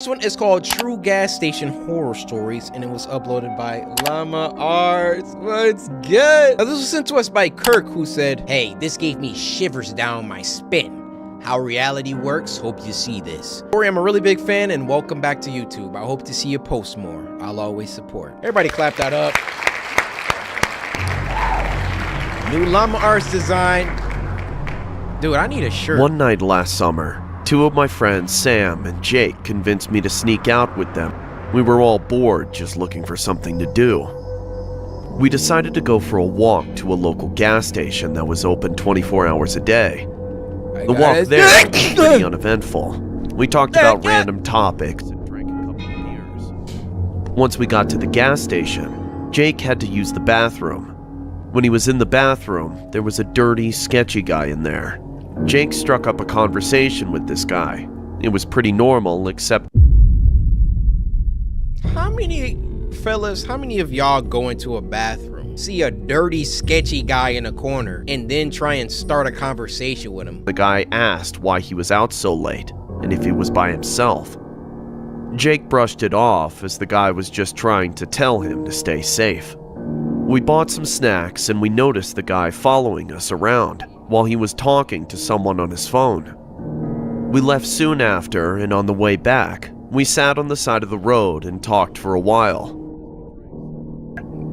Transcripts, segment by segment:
This one is called True Gas Station Horror Stories, and it was uploaded by Llama Arts. What's good? Now, this was sent to us by Kirk, who said, "Hey, this gave me shivers down my spine. How reality works, hope you see this. Cory, I'm a really big fan, and welcome back to YouTube. I hope to see you post more. I'll always support." Everybody clap that up. New Llama Arts design. Dude, I need a shirt. One night last summer, two of my friends, Sam and Jake, convinced me to sneak out with them. We were all bored, just looking for something to do. We decided to go for a walk to a local gas station that was open 24 hours a day. The walk there was pretty uneventful. We talked about random topics and drank a couple of beers. Once we got to the gas station, Jake had to use the bathroom. When he was in the bathroom, there was a dirty, sketchy guy in there. Jake struck up a conversation with this guy. It was pretty normal, except... How many of y'all go into a bathroom, see a dirty, sketchy guy in a corner, and then try and start a conversation with him? The guy asked why he was out so late, and if he was by himself. Jake brushed it off, as the guy was just trying to tell him to stay safe. We bought some snacks, and we noticed the guy following us around while he was talking to someone on his phone. We left soon after, and on the way back, we sat on the side of the road and talked for a while.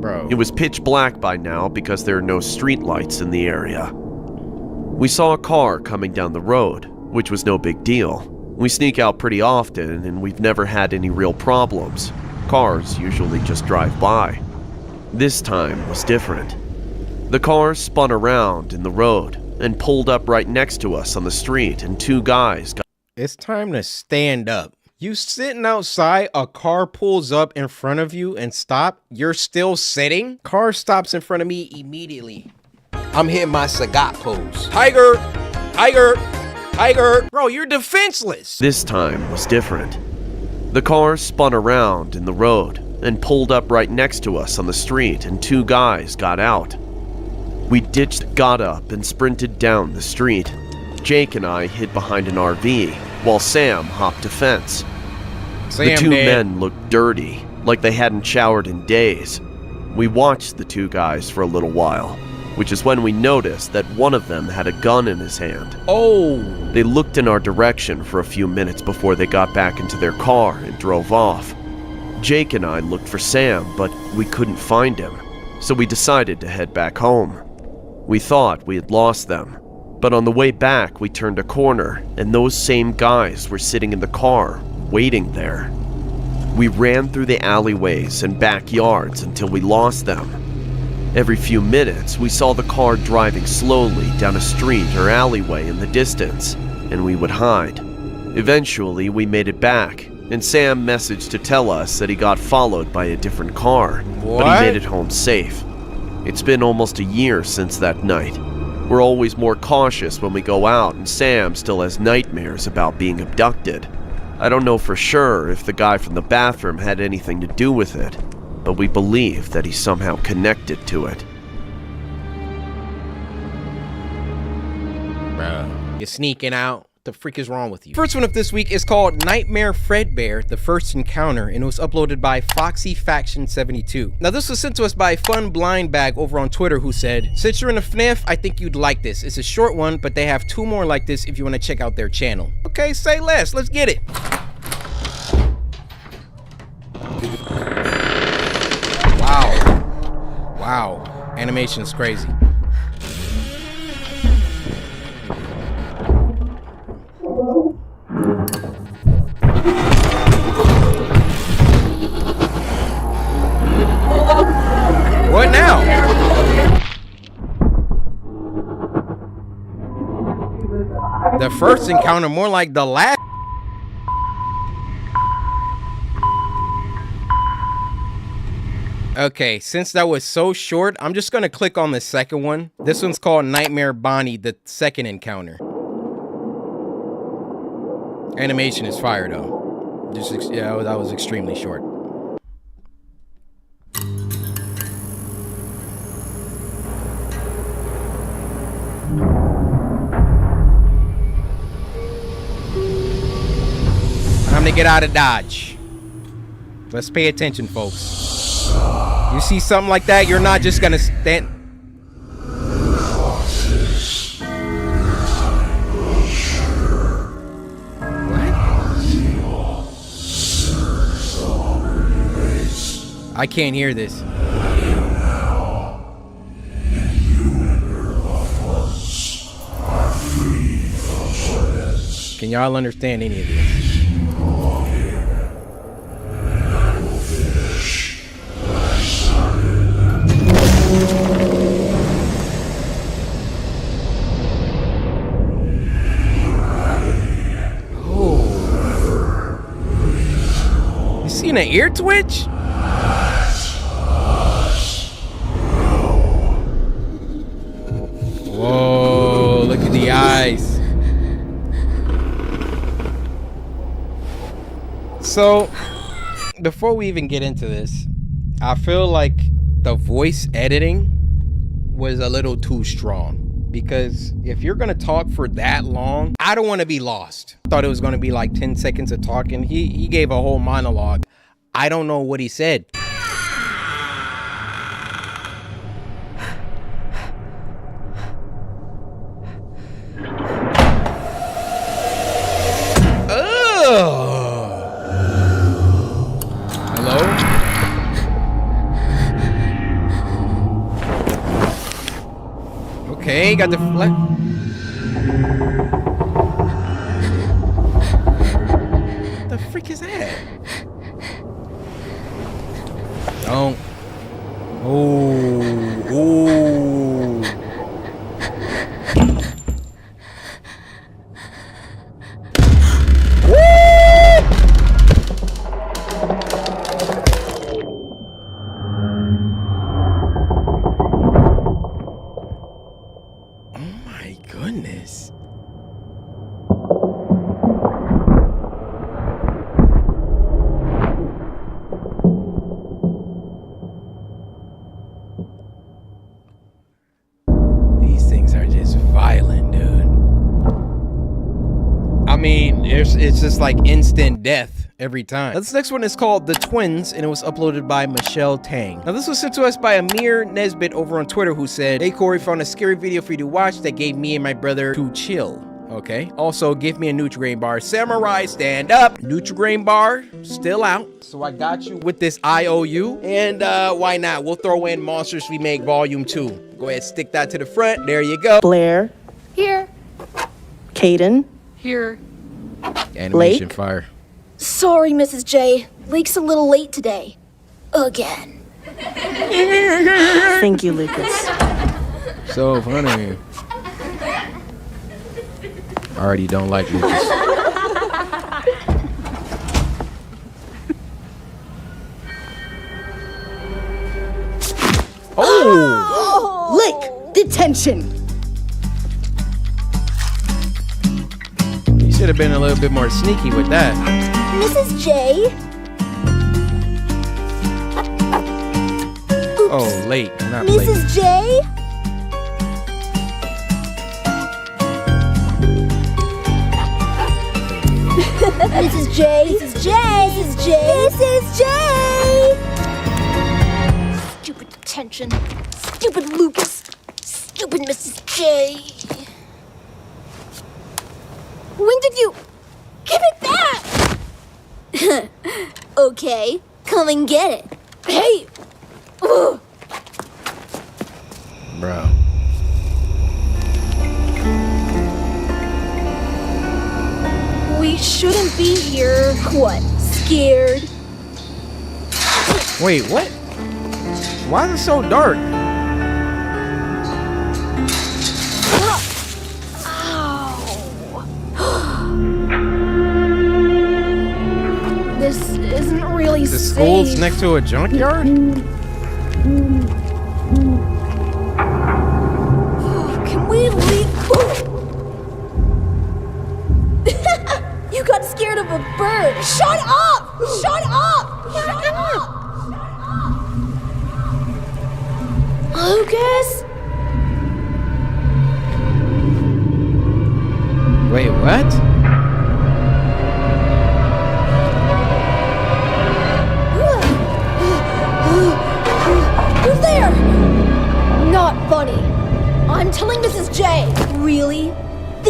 Bro. It was pitch black by now because there are no street lights in the area. We saw a car coming down the road, which was no big deal. We sneak out pretty often, and we've never had any real problems. Cars usually just drive by. This time was different. The car spun around in the road and pulled up right next to us on the street, and two guys got... It's time to stand up. You sitting outside, a car pulls up in front of you and stop, you're still sitting? Car stops in front of me immediately. I'm hitting my Sagat pose. Tiger! Tiger! Tiger! Bro, you're defenseless! This time was different. The car spun around in the road and pulled up right next to us on the street, and two guys got out. We got up and sprinted down the street. Jake and I hid behind an RV, while Sam hopped a fence. The two men looked dirty, like they hadn't showered in days. We watched the two guys for a little while, which is when we noticed that one of them had a gun in his hand. Oh! They looked in our direction for a few minutes before they got back into their car and drove off. Jake and I looked for Sam, but we couldn't find him, so we decided to head back home. We thought we had lost them, but on the way back we turned a corner, and those same guys were sitting in the car, waiting there. We ran through the alleyways and backyards until we lost them. Every few minutes we saw the car driving slowly down a street or alleyway in the distance, and we would hide. Eventually we made it back, and Sam messaged to tell us that he got followed by a different car, but he made it home safe. It's been almost a year since that night. We're always more cautious when we go out, and Sam still has nightmares about being abducted. I don't know for sure if the guy from the bathroom had anything to do with it, but we believe that he's somehow connected to it. Bruh, you're sneaking out. The freak is wrong with you? First one of this week is called Nightmare Fredbear, The First Encounter, and it was uploaded by FoxyFaction72. Now this was sent to us by Fun Blind Bag over on Twitter, who said, "Since you're in a FNAF, I think you'd like this. It's a short one, but they have two more like this if you want to check out their channel." Okay, say less. Let's get it. Wow. Wow. Animation is crazy. What now? The first encounter, more like the last. Okay, since that was so short, I'm just gonna click on the second one. This one's called Nightmare Bonnie, The Second Encounter. Animation is fire though. Yeah, that was extremely short. How many get out of Dodge. Let's pay attention, folks. You see something like that, you're not just gonna stand. I can't hear this. Can y'all understand any of this? Oh. You seen an ear twitch? Whoa, look at the eyes. So, before we even get into this, I feel like the voice editing was a little too strong. Because if you're gonna talk for that long, I don't want to be lost. I thought it was gonna be like 10 seconds of talking. He gave a whole monologue. I don't know what he said. Hello? Okay, got the flex. What the freak is that? Don't. Oh, oh. Goodness. These things are just violent, dude. I mean, it's just like instant death every time. Now, this next one is called The Twins, and it was uploaded by Michelle Tang. Now, this was sent to us by Amir Nesbitt over on Twitter, who said, "Hey, Corey, found a scary video for you to watch that gave me and my brother to chill." Okay. Also, give me a Nutri-Grain bar. Samurai, stand up. Nutri-Grain bar, still out. So I got you with this IOU. And why not? We'll throw in Monsters We Make Volume 2. Go ahead, stick that to the front. There you go. Blair. Here. Caden. Here. Animation Lake? fire. Sorry, Mrs. J. Lake's a little late today. Again. Thank you, Lucas. So funny. I already don't like Lucas. Oh! Lake, detention. You should have been a little bit more sneaky with that. Mrs. J. Oh, late, not late. Mrs. J. Mrs. J. Mrs. J. Mrs. J. Mrs. J. Stupid detention. Stupid Lucas. Stupid Mrs. J. When did you give it back? Okay, come and get it. Hey. Ugh. Bro. We shouldn't be here. What? Scared? Wait, what? Why is it so dark? This isn't really The safe. school's next to a junkyard? Can we leave? You got scared of a bird. Shut up! Shut up! Shut up! Lucas? Wait, what?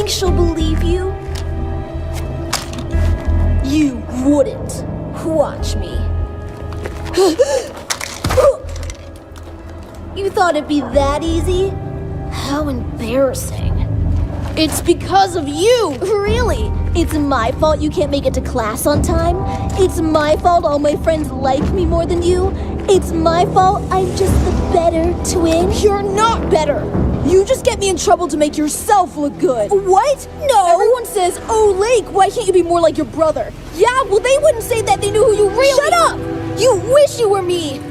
think she'll believe you? You wouldn't. Watch me. You thought it'd be that easy? How embarrassing. It's because of you! Really? It's my fault you can't make it to class on time? It's my fault all my friends like me more than you? It's my fault I'm just the better twin? You're not better! You just get me in trouble to make yourself look good. What? No! Everyone says, oh, Lake, why can't you be more like your brother? Yeah, well, they wouldn't say that they knew who you really— Shut up! You wish you were me!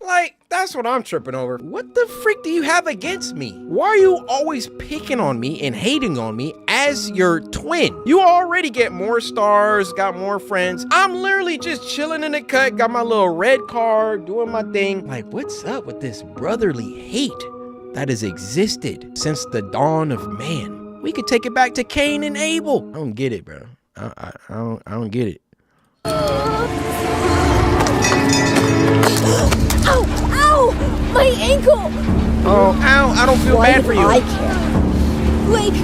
Like, that's what I'm tripping over. What the freak do you have against me? Why are you always picking on me and hating on me as your twin? You already get more stars, got more friends. I'm literally just chilling in the cut, got my little red car, doing my thing. Like, what's up with this brotherly hate that has existed since the dawn of man? We could take it back to Cain and Abel. I don't get it, bro. I don't get it. Ow! Ow! My ankle! Oh, ow, I don't feel bad for you. I care. Lake,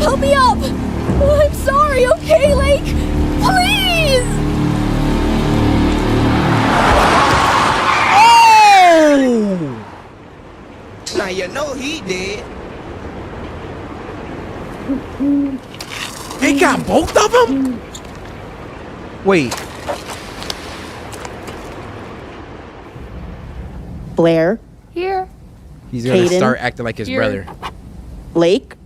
help me up! I'm sorry, okay, Lake? Please! Oh! Now you know he did. They got both of them? Wait. Blair, Here. He's gonna Caden. start acting like his brother. Lake,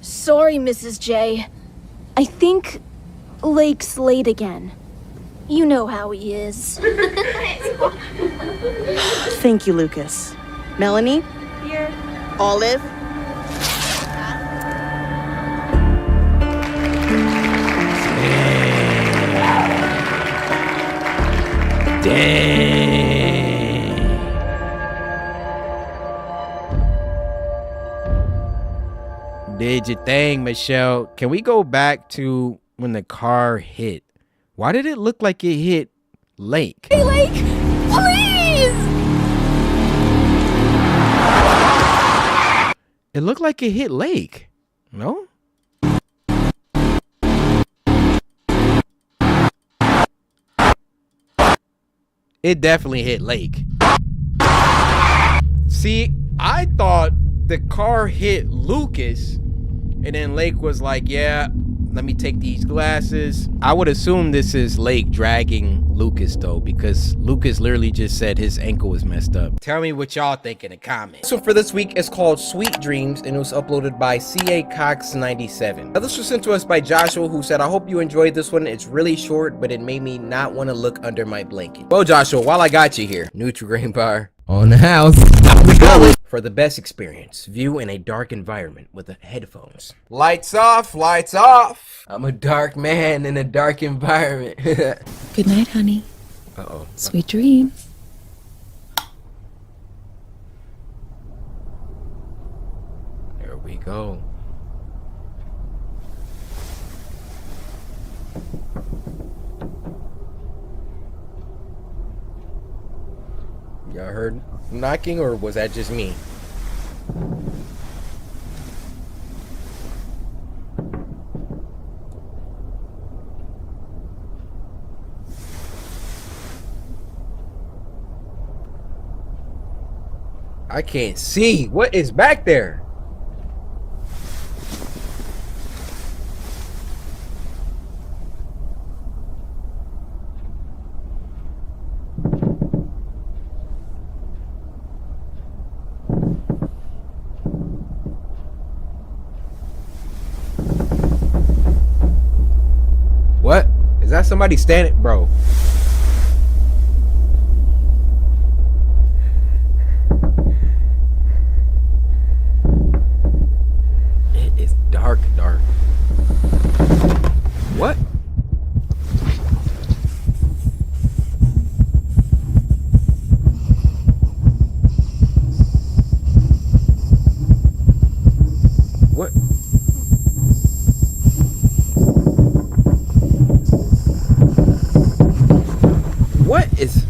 Sorry, Mrs. J. I think Lake's late again. You know how he is. thank you, Lucas. Melanie, Here. Olive, Dang. Did your thing, Michelle. Can we go back to when the car hit? Why did it look like it hit Lake? Hey, Lake! Please! It looked like it hit Lake. No? It definitely hit Lake. See, I thought the car hit Lucas, and then Lake was like, yeah, let me take these glasses. I would assume this is Lake dragging Lucas, though, because Lucas literally just said his ankle was messed up. Tell me what y'all think in the comments. So for this week, it's called Sweet Dreams, and it was uploaded by CoryxKenshin. Now, this was sent to us by Joshua, who said, I hope you enjoyed this one. It's really short, but it made me not want to look under my blanket. Well, Joshua, while I got you here, Nutri-Grain bar on the house. We go. For the best experience, view in a dark environment with the headphones. Lights off, lights off. I'm a dark man in a dark environment. Good night, honey. Uh-oh. Sweet dreams. There we go. Y'all heard knocking, or was that just me? I can't see. What is back there? What? Is that somebody standing? Bro. It is dark, dark. What? What? What is...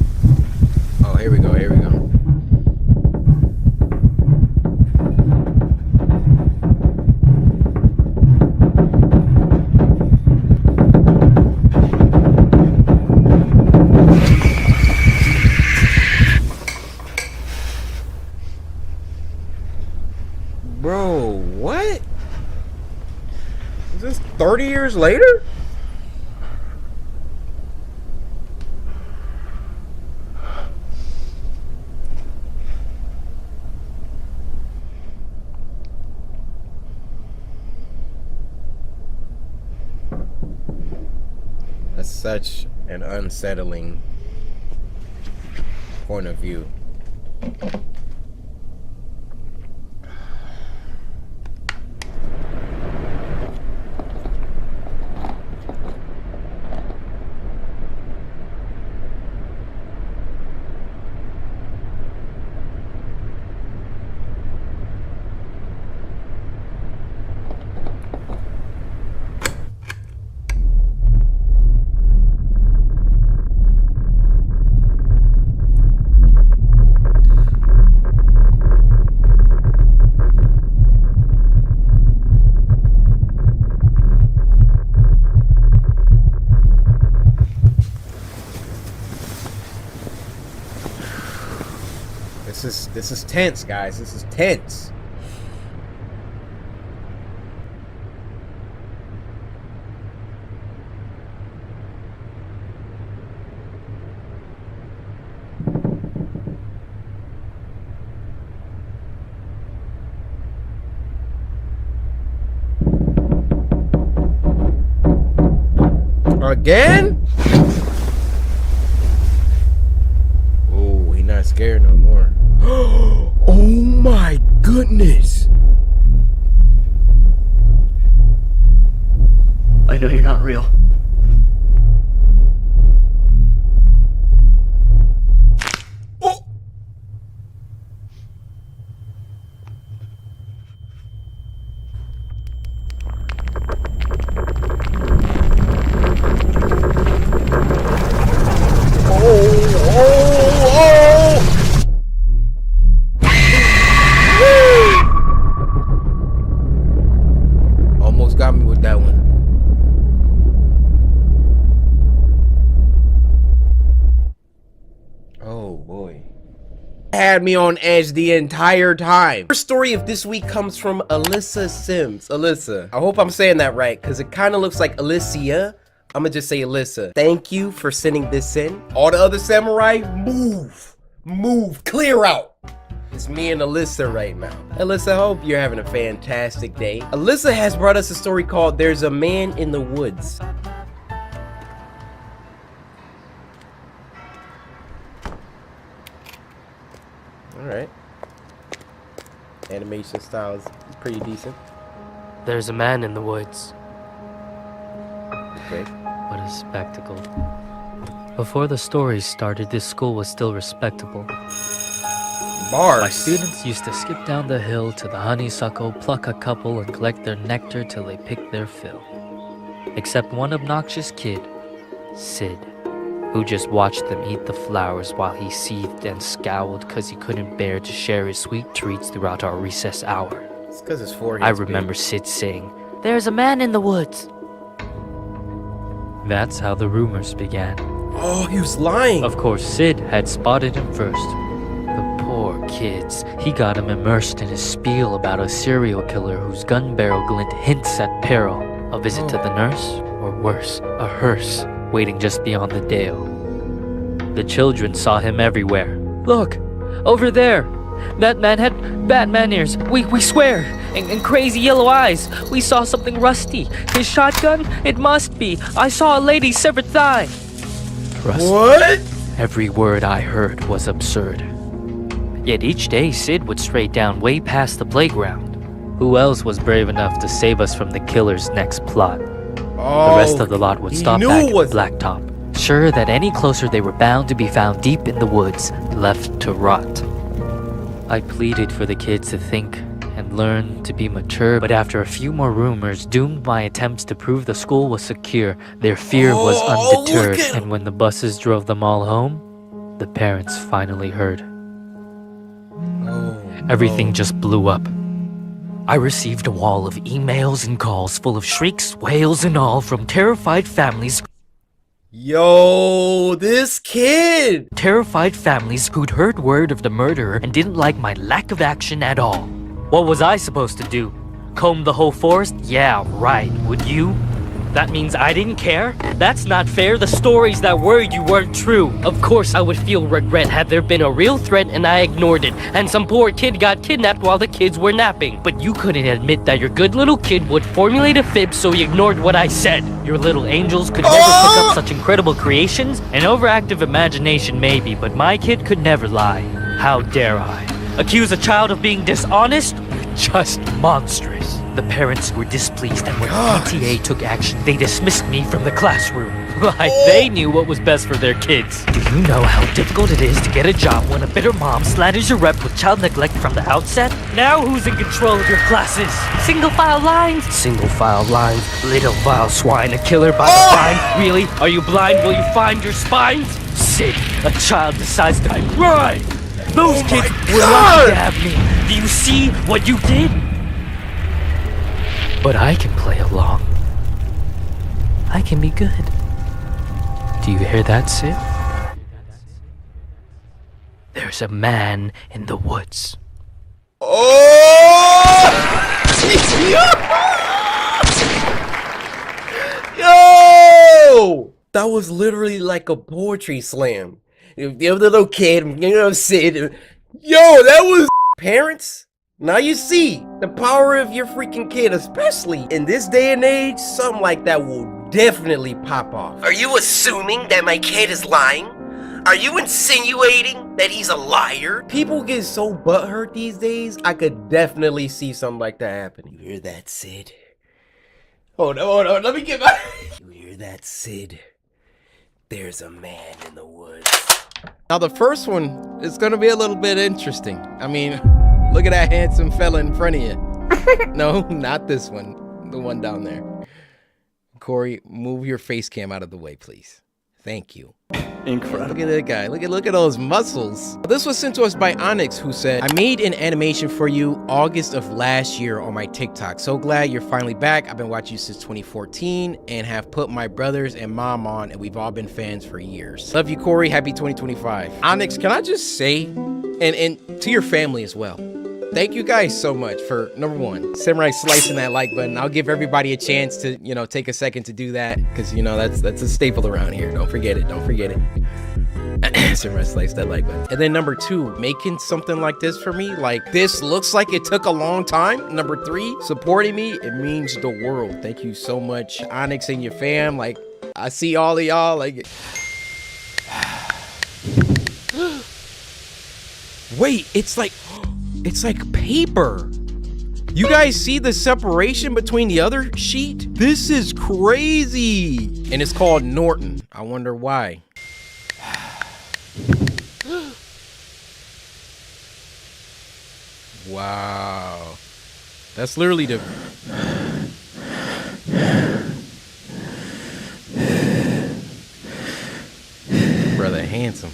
Oh, here we go, here we go. 30 years later? That's such an unsettling point of view. This is tense, guys. This is tense. Again? Oh, he not scared no more. Oh my goodness! I know you're not real. Oh. Almost got me with that one. Oh boy. Had me on edge the entire time. First story of this week comes from Alyssa Sims. Alyssa. I hope I'm saying that right, because it kind of looks like Alicia. I'm gonna just say Alyssa. Thank you for sending this in. All the other samurai, move, clear out. It's me and Alyssa right now. Alyssa, I hope you're having a fantastic day. Alyssa has brought us a story called There's a Man in the Woods. Alright. Animation style is pretty decent. There's a man in the woods. Okay. What a spectacle. Before the story started, this school was still respectable. Bars. My students used to skip down the hill to the honeysuckle, pluck a couple, and collect their nectar till they picked their fill. Except one obnoxious kid, Sid, who just watched them eat the flowers while he seethed and scowled because he couldn't bear to share his sweet treats throughout our recess hour. It's because his forehead. I remember Sid saying, "There's a man in the woods." That's how the rumors began. Oh, he was lying. Of course, Sid had spotted him first. The poor kids. He got him immersed in his spiel about a serial killer whose gun barrel glint hints at peril. A visit to the nurse, or worse, a hearse, waiting just beyond the dale. The children saw him everywhere. "Look, over there! That man had Batman ears, we swear, and crazy yellow eyes. We saw something rusty. His shotgun? It must be. I saw a lady's severed thigh." Rusty. What? Every word I heard was absurd. Yet each day Sid would stray down way past the playground. Who else was brave enough to save us from the killer's next plot? The rest of the lot would stop back at the blacktop, sure that any closer they were bound to be found deep in the woods, left to rot. I pleaded for the kids to think and learn to be mature, but after a few more rumors doomed my attempts to prove the school was secure, their fear was undeterred, and when the buses drove them all home, the parents finally heard. Everything just blew up. I received a wall of emails and calls full of shrieks, wails, and all from terrified families. Yo, this kid! Terrified families who'd heard word of the murderer and didn't like my lack of action at all. What was I supposed to do? Comb the whole forest? Yeah, right. Would you? That means I didn't care? That's not fair. The stories that were you weren't true. Of course I would feel regret had there been a real threat and I ignored it, and some poor kid got kidnapped while the kids were napping. But you couldn't admit that your good little kid would formulate a fib, so you ignored what I said. Your little angels could never cook up such incredible creations. An overactive imagination maybe, but my kid could never lie. How dare I? Accuse a child of being dishonest? Just monstrous. The parents were displeased, and when PTA took action, they dismissed me from the classroom. Like they knew what was best for their kids. Do you know how difficult it is to get a job when a bitter mom slanders your rep with child neglect from the outset? Now who's in control of your classes? Single file lines? Single file lines. Little vile swine, a killer by the blind. Really? Are you blind? Will you find your spines? Sid, a child decides to cry. Those kids were lucky to have me. Do you see what you did? But I can play along. I can be good. Do you hear that, Sid? There's a man in the woods. Yo! That was literally like a poetry slam. The little kid, you know, Sid. Yo, that was parents. Now you see the power of your freaking kid, especially in this day and age. Something like that will definitely pop off. Are you assuming that my kid is lying? Are you insinuating that he's a liar? People get so butthurt these days. I could definitely see something like that happening. You hear that, Sid? Hold on. Let me get my. You hear that, Sid? There's a man in the woods. Now the first one is gonna be a little bit interesting. I mean, look at that handsome fella in front of you. No, not this one. The one down there. Corey, move your face cam out of the way, please. Thank you. Incredible. Look at that guy. Look at those muscles. This was sent to us by Onyx, who said, I made an animation for you August of last year on my TikTok. So glad you're finally back. I've been watching you since 2014 and have put my brothers and mom on, and we've all been fans for years. Love you, Corey. Happy 2025. Onyx, can I just say, and to your family as well, thank you guys so much for, number one, Samurai slicing that like button. I'll give everybody a chance to, you know, take a second to do that, because, you know, that's a staple around here. Don't forget it. Samurai slice that like button. And then number two, making something like this for me, like this looks like it took a long time. Number three, supporting me, it means the world. Thank you so much, Onyx and your fam. Like, I see all of y'all, like... Wait, it's like paper. You guys see the separation between the other sheet? This is crazy. And it's called Norton. I wonder why. Wow. That's literally the... Brother handsome.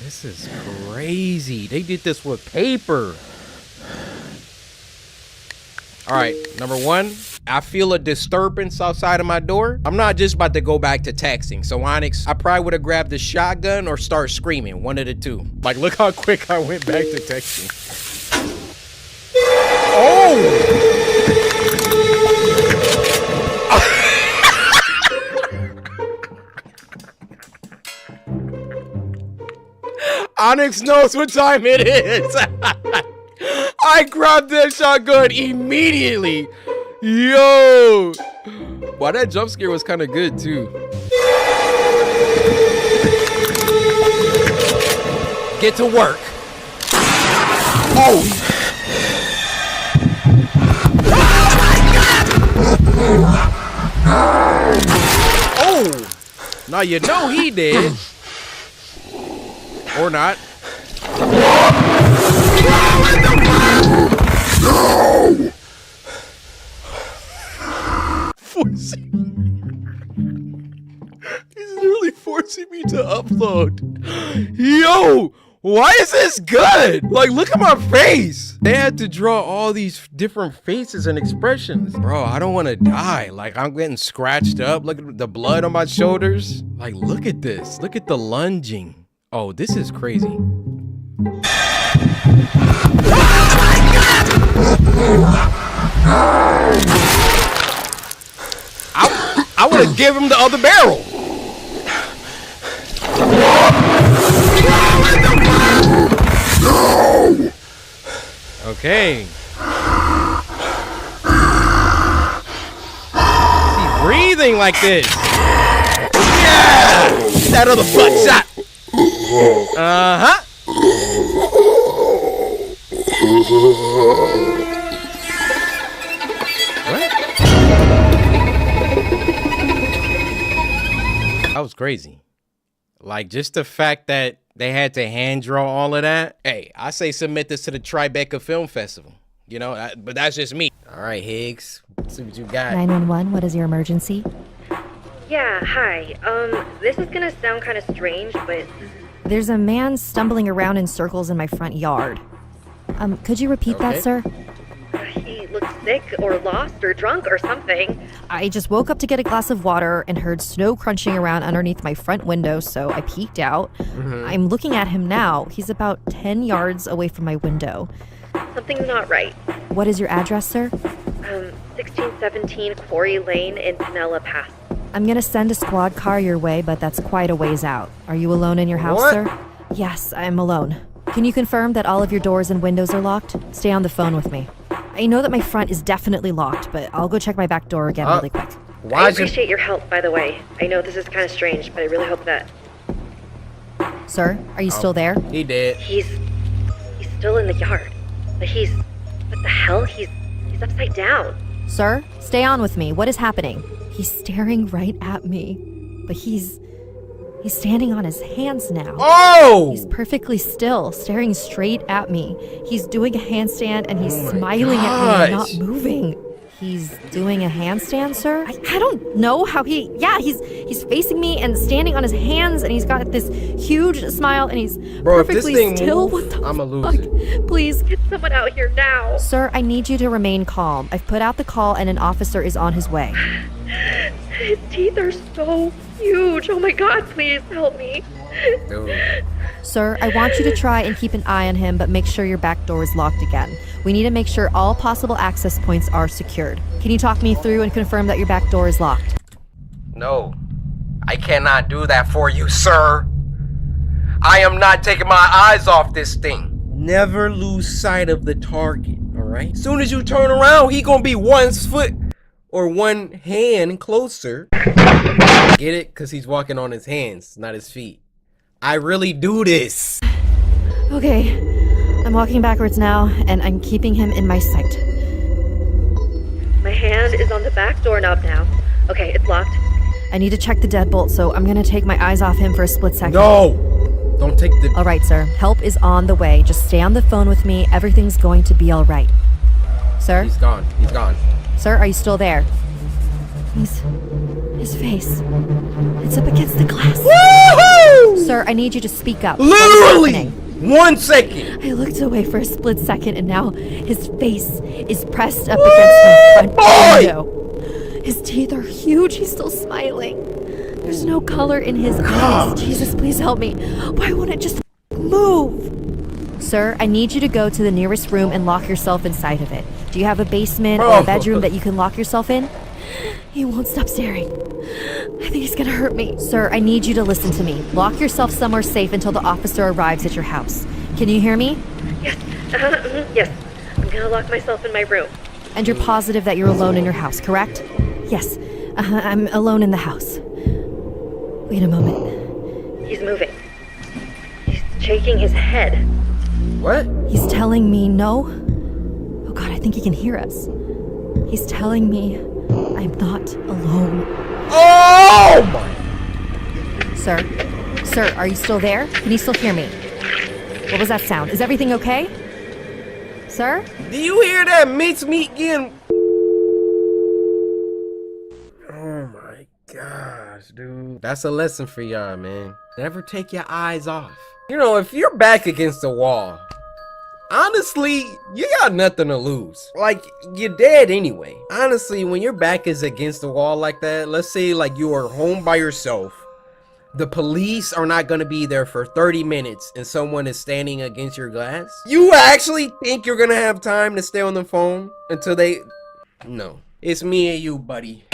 This is crazy. They did this with paper. All right, number one, I feel a disturbance outside of my door. I'm not just about to go back to texting. So Onyx, I probably would have grabbed the shotgun or start screaming, one of the two. Like, look how quick I went back to texting. Oh! Onyx knows what time it is. I grabbed that shotgun immediately. Yo. Wow, that jump scare was kind of good too. Get to work. Oh. Oh. Now you know he did. Or not. No! Forcing. He's literally forcing me to upload. Yo! Why is this good? Like, look at my face. They had to draw all these different faces and expressions. Bro, I don't want to die. Like, I'm getting scratched up. Look at the blood on my shoulders. Like, look at this. Look at the lunging. Oh, this is crazy. I want to give him the other barrel. Okay. He's breathing like this. Yeah! That other butt shot. Uh-huh. What? That was crazy. Like, just the fact that they had to hand draw all of that. Hey, I say submit this to the Tribeca Film Festival. You know, but that's just me. All right, Higgs, let's see what you got. 911, what is your emergency? Yeah, hi. This is gonna sound kind of strange, but There's a man stumbling around in circles in my front yard. Could you repeat that, sir? he looks sick or lost or drunk or something. I just woke up to get a glass of water and heard snow crunching around underneath my front window, so I peeked out. I'm looking at him now. He's about 10 yards away from my window. Something's not right. What is your address, sir? 1617 Quarry Lane in Pinella Pass. I'm gonna send a squad car your way, but that's quite a ways out. Are you alone in your house, What? sir? Yes, I'm alone. Can you confirm that all of your doors and windows are locked? Stay on the phone with me. I know that my front is definitely locked, but I'll go check my back door again really quick. I appreciate your help, by the way. I know this is kind of strange, but I really hope that Sir, are you still there? He did. he's still in the yard. But what the hell? He's upside down. Sir, stay on with me. What is happening? He's staring right at me, but he's standing on his hands now. Oh! He's perfectly still, staring straight at me. He's doing a handstand and he's smiling at me and not moving. He's doing a handstand, sir? I don't know how he's facing me and standing on his hands and he's got this huge smile and he's Bro, if this perfectly thing still. moves, What the I'ma lose fuck? it. Please. Get someone out here now. Sir, I need you to remain calm. I've put out the call and an officer is on his way. His teeth are so huge. Oh my god, please help me. Dude. Sir, I want you to try and keep an eye on him, but make sure your back door is locked again. We need to make sure all possible access points are secured. Can you talk me through and confirm that your back door is locked? No, I cannot do that for you, sir. I am not taking my eyes off this thing. Never lose sight of the target, all right? Soon as you turn around, he gonna be 1 foot or 1 hand closer. Get it? Because he's walking on his hands, not his feet. I really do this. Okay, I'm walking backwards now, and I'm keeping him in my sight. My hand is on the back doorknob now. Okay, it's locked. I need to check the deadbolt, so I'm gonna take my eyes off him for a split second. No! Don't take the... All right, sir. Help is on the way. Just stay on the phone with me. Everything's going to be all right. Sir? He's gone. He's gone. Sir, are you still there? His face. It's up against the glass. Woohoo! Sir, I need you to speak up. Literally! What is happening? 1 second! I looked away for a split second and now his face is pressed up against my front window. His teeth are huge. He's still smiling. There's no color in his eyes. Jesus, please help me. Why won't it just move? Sir, I need you to go to the nearest room and lock yourself inside of it. Do you have a basement or a bedroom that you can lock yourself in? He won't stop staring. I think he's gonna hurt me. Sir, I need you to listen to me. Lock yourself somewhere safe until the officer arrives at your house. Can you hear me? Yes. Yes. I'm gonna lock myself in my room. And you're positive that you're alone in your house, correct? Yes, I'm alone in the house. Wait a moment. He's moving. He's shaking his head. What? He's telling me no? Oh god, I think he can hear us. He's telling me I'm not alone. Oh my! Sir, are you still there? Can you still hear me? What was that sound? Is everything okay? Sir? Do you hear that mincemeat getting... Oh my gosh, dude. That's a lesson for y'all, man. Never take your eyes off. You know, if you're back against the wall, honestly, you got nothing to lose. Like, you're dead anyway. Honestly, when your back is against the wall like that, let's say like you are home by yourself, The police are not gonna be there for 30 minutes and someone is standing against your glass? You actually think you're gonna have time to stay on the phone until they... No. It's me and you, buddy.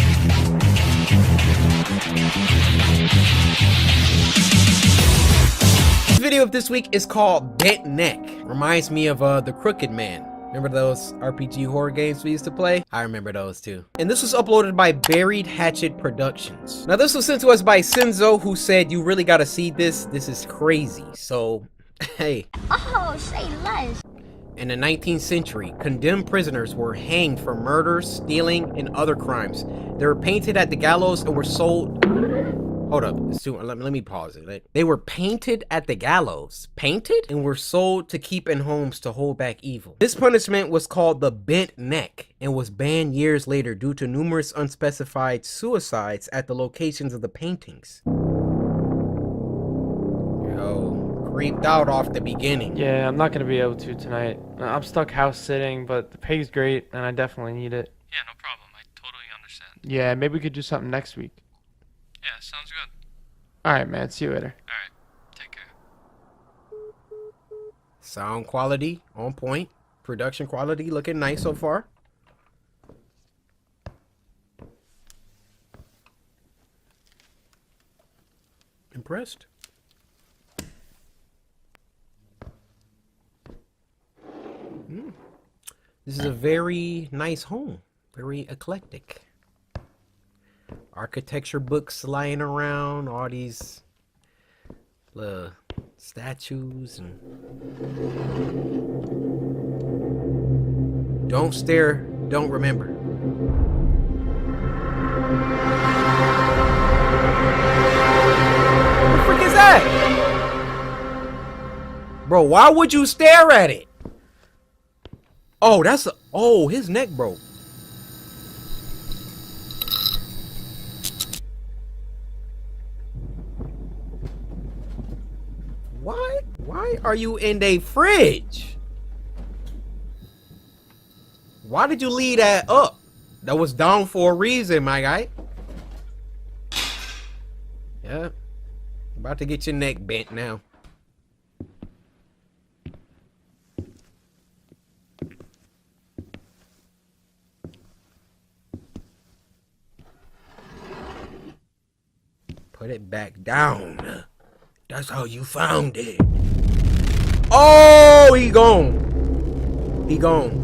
This video of this week is called Bent Neck. Reminds me of The Crooked Man. Remember those RPG horror games we used to play? I remember those too. And this was uploaded by Buried Hatchet Productions. Now this was sent to us by Senzo, who said, you really gotta see this. This is crazy. So, hey. Oh, say less. In the 19th century, condemned prisoners were hanged for murder, stealing, and other crimes. They were painted at the gallows and were sold... Hold up, let me pause it. They were painted at the gallows. Painted? And were sold to keep in homes to hold back evil. This punishment was called the bent neck and was banned years later due to numerous unspecified suicides at the locations of the paintings. Yo, creeped out off the beginning. Yeah, I'm not gonna be able to tonight. I'm stuck house sitting, but the pay's great and I definitely need it. Yeah, no problem. I totally understand. Yeah, maybe we could do something next week. Yeah, sounds good. Alright, man. See you later. Alright, take care. Sound quality on point. Production quality looking nice so far. Impressed. This is a very nice home. Very eclectic. Architecture books lying around, all these statues and don't stare, don't remember. What the frick is that? Bro, why would you stare at it? Oh, oh, his neck broke. Why are you in the fridge? Why did you leave that up? That was down for a reason, my guy. Yeah. About to get your neck bent now. Put it back down. That's how you found it. Oh, he gone. He gone.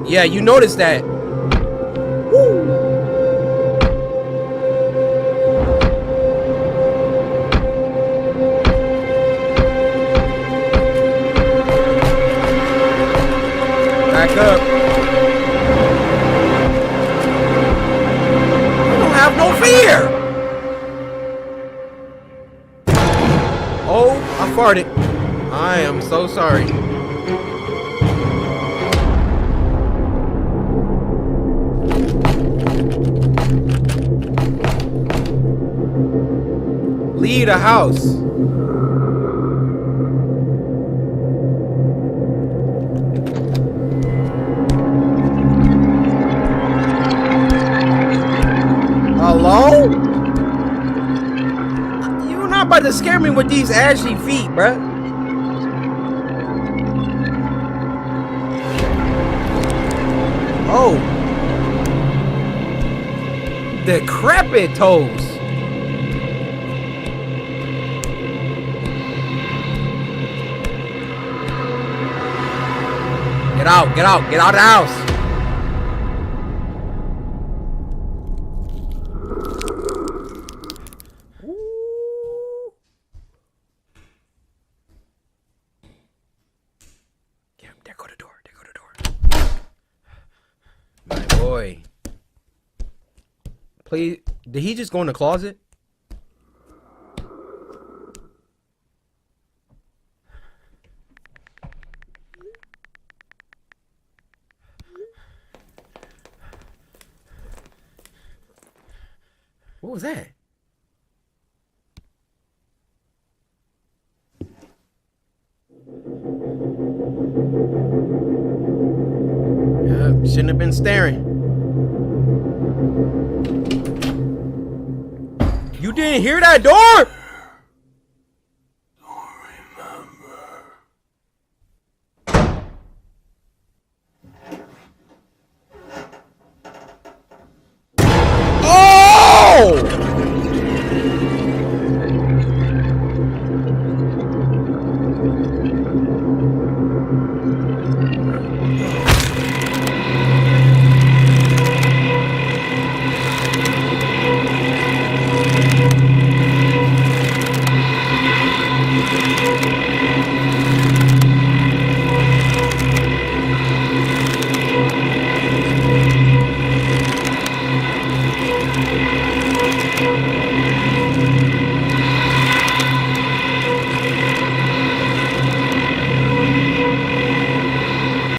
Yeah, you noticed that. Woo. Back up. I don't have no fear. Oh, I farted. I am so sorry. Leave the house. Hello? You're not about to scare me with these ashy feet, bruh. Oh. Decrepit toes. Get out, get out, get out of the house. There go the door. There go the door. My boy. Please. Did he just go in the closet? What was that? Shouldn't have been staring. You didn't hear that door? Oh!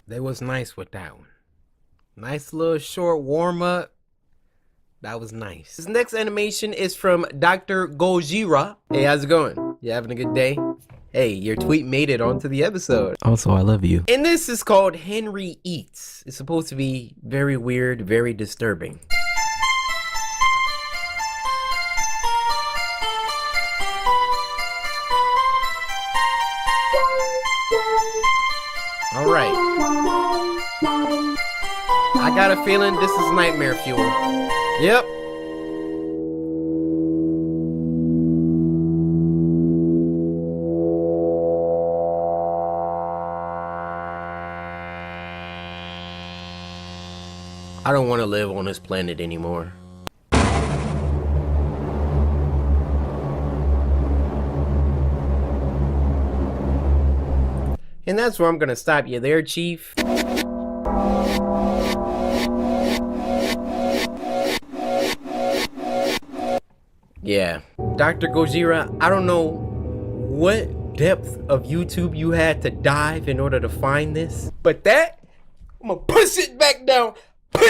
They was nice with that one. Nice little short warm-up. That was nice. This next animation is from Dr. Gojira. Hey, how's it going? You having a good day? Hey, your tweet made it onto the episode. Also, I love you. And this is called Henry Eats. It's supposed to be very weird, very disturbing. All right. I got a feeling this is nightmare fuel. Yep. I don't want to live on this planet anymore. And that's where I'm gonna stop you there, Chief. Yeah, Dr. Gojira, I don't know what depth of YouTube you had to dive in order to find this, but that, I'm gonna push it back down.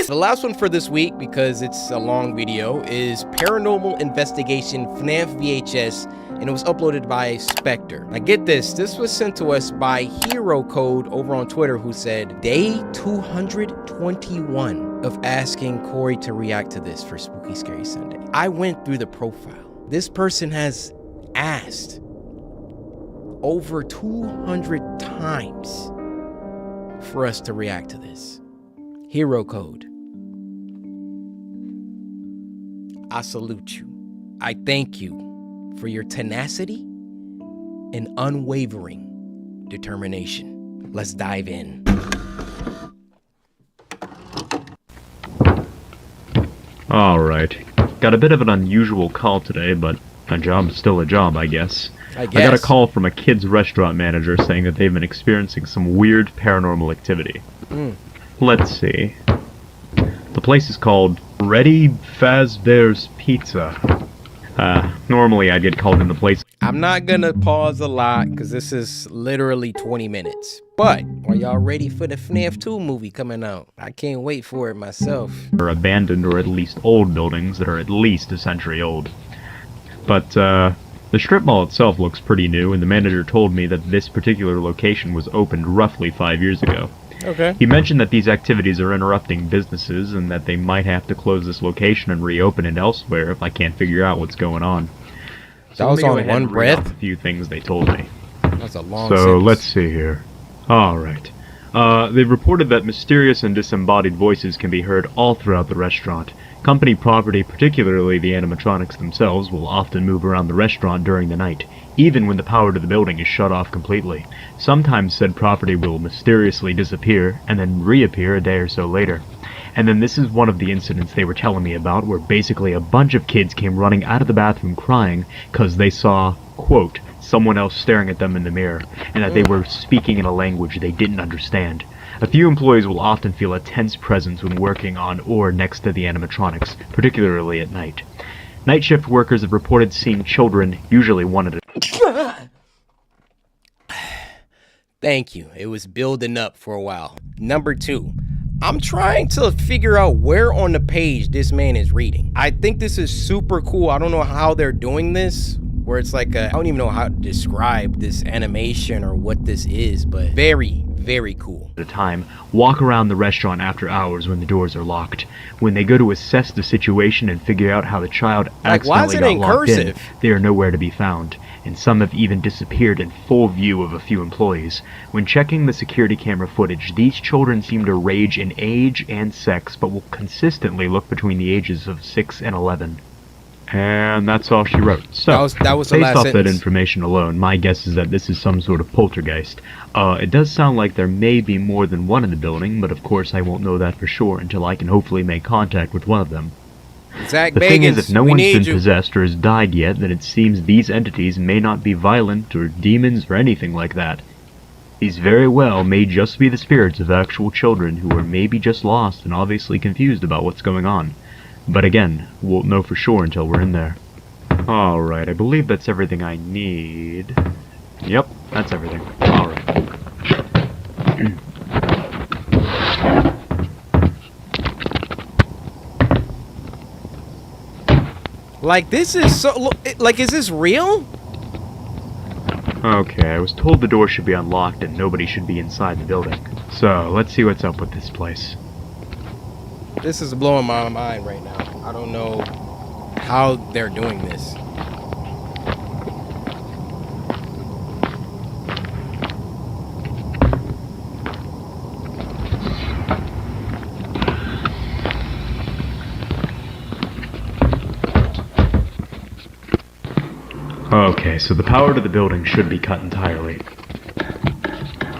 The last one for this week, because it's a long video, is Paranormal Investigation FNAF VHS, and it was uploaded by Spectre. Now get this was sent to us by Hero Code over on Twitter, who said, day 221 of asking Cory to react to this for Spooky Scary Sunday. I went through the profile. This person has asked over 200 times for us to react to this. Hero Code, I salute you. I thank you for your tenacity and unwavering determination. Let's dive in. Alright. Got a bit of an unusual call today, but a job's still a job, I guess. I got a call from a kid's restaurant manager saying that they've been experiencing some weird paranormal activity. Let's see. The place is called Reddy Fazbear's Pizza. Normally I'd get called into place. I'm not gonna pause a lot because this is literally 20 minutes. But are y'all ready for the FNAF 2 movie coming out? I can't wait for it myself. Or abandoned or at least old buildings that are at least a century old. But the strip mall itself looks pretty new, and the manager told me that this particular location was opened roughly 5 years ago. Okay. He mentioned that these activities are interrupting businesses and that they might have to close this location and reopen it elsewhere if I can't figure out what's going on. So that was on one breath? A few things they told me. That's a long So sentence. let's see here. Alright. They've reported that mysterious and disembodied voices can be heard all throughout the restaurant. Company property, particularly the animatronics themselves, will often move around the restaurant during the night, even when the power to the building is shut off completely. Sometimes said property will mysteriously disappear, and then reappear a day or so later. And then this is one of the incidents they were telling me about, where basically a bunch of kids came running out of the bathroom crying because they saw, quote, someone else staring at them in the mirror, and that they were speaking in a language they didn't understand. A few employees will often feel a tense presence when working on or next to the animatronics, particularly at night. Night shift workers have reported seeing children, usually one at a time. Thank you. It was building up for a while. Number 2. I'm trying to figure out where on the page this man is reading. I think this is super cool. I don't know how they're doing this, where it's like I don't even know how to describe this animation or what this is, but very, Very cool. At a time, walk around the restaurant after hours when the doors are locked. When they go to assess the situation and figure out how the child why is accidentally it got in locked in, cursive? they are nowhere to be found, and some have even disappeared in full view of a few employees. When checking the security camera footage, these children seem to range in age and sex, but will consistently look between the ages of 6 and 11. And that's all she wrote. So, that was the based last off that sentence. information alone, my guess is that this is some sort of poltergeist. It does sound like there may be more than one in the building, but of course I won't know that for sure until I can hopefully make contact with one of them. Zach The thing is, Bagans, if no we one's need been you. possessed or has died yet, then it seems these entities may not be violent or demons or anything like that. These very well may just be the spirits of actual children who are maybe just lost and obviously confused about what's going on. But again, won't know for sure until we're in there. Alright, I believe that's everything I need. Yep, that's everything. Alright. Like, this is so... Like, is this real? Okay, I was told the door should be unlocked and nobody should be inside the building. So, let's see what's up with this place. This is blowing my mind right now. I don't know how they're doing this. Okay, so the power to the building should be cut entirely.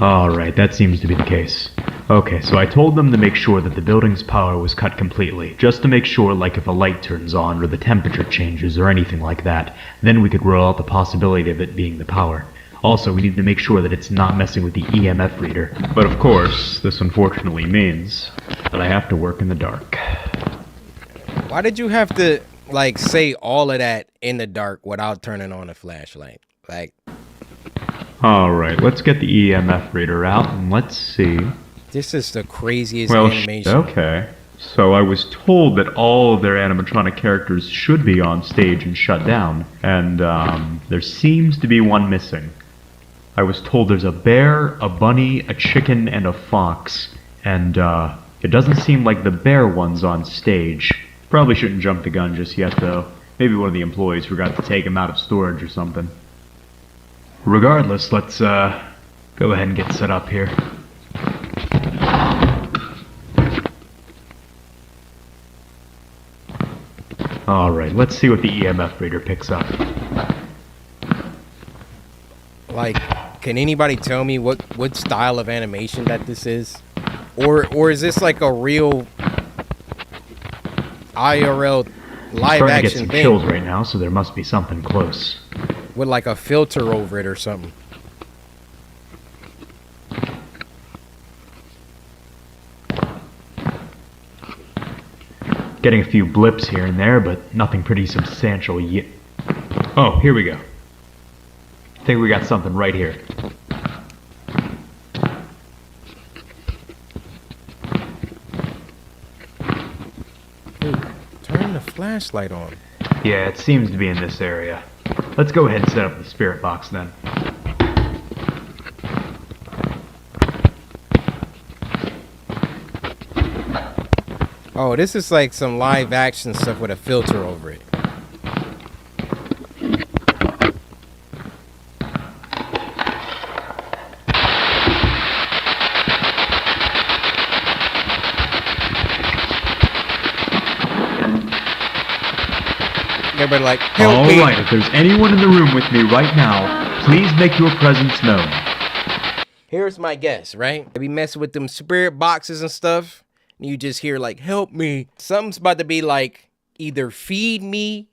Alright, that seems to be the case. Okay, so I told them to make sure that the building's power was cut completely, just to make sure, like if a light turns on or the temperature changes or anything like that, then we could rule out the possibility of it being the power. Also, we need to make sure that it's not messing with the EMF reader. But of course, this unfortunately means that I have to work in the dark. Why did you have to, like, say all of that in the dark without turning on a flashlight? Like... Alright, let's get the EMF reader out and let's see. This is the craziest Well, animation. okay. So I was told that all of their animatronic characters should be on stage and shut down, and there seems to be one missing. I was told there's a bear, a bunny, a chicken, and a fox, and it doesn't seem like the bear one's on stage. Probably shouldn't jump the gun just yet, though. Maybe one of the employees forgot to take him out of storage or something. Regardless, let's go ahead and get set up here. Alright, let's see what the EMF reader picks up. Like, can anybody tell me what style of animation that this is? Or is this like a real IRL live I'm starting to get action some thing chills right now, so there must be something close. with like a filter over it or something? Getting a few blips here and there, but nothing pretty substantial yet. Oh, here we go. I think we got something right here. Dude, turn the flashlight on. Yeah, it seems to be in this area. Let's go ahead and set up the spirit box then. Oh, this is like some live action stuff with a filter over it. Everybody like, help me. Alright, if there's anyone in the room with me right now, please make your presence known. Here's my guess, right? They be messing with them spirit boxes and stuff. And you just hear like, help me. Something's about to be like, either feed me,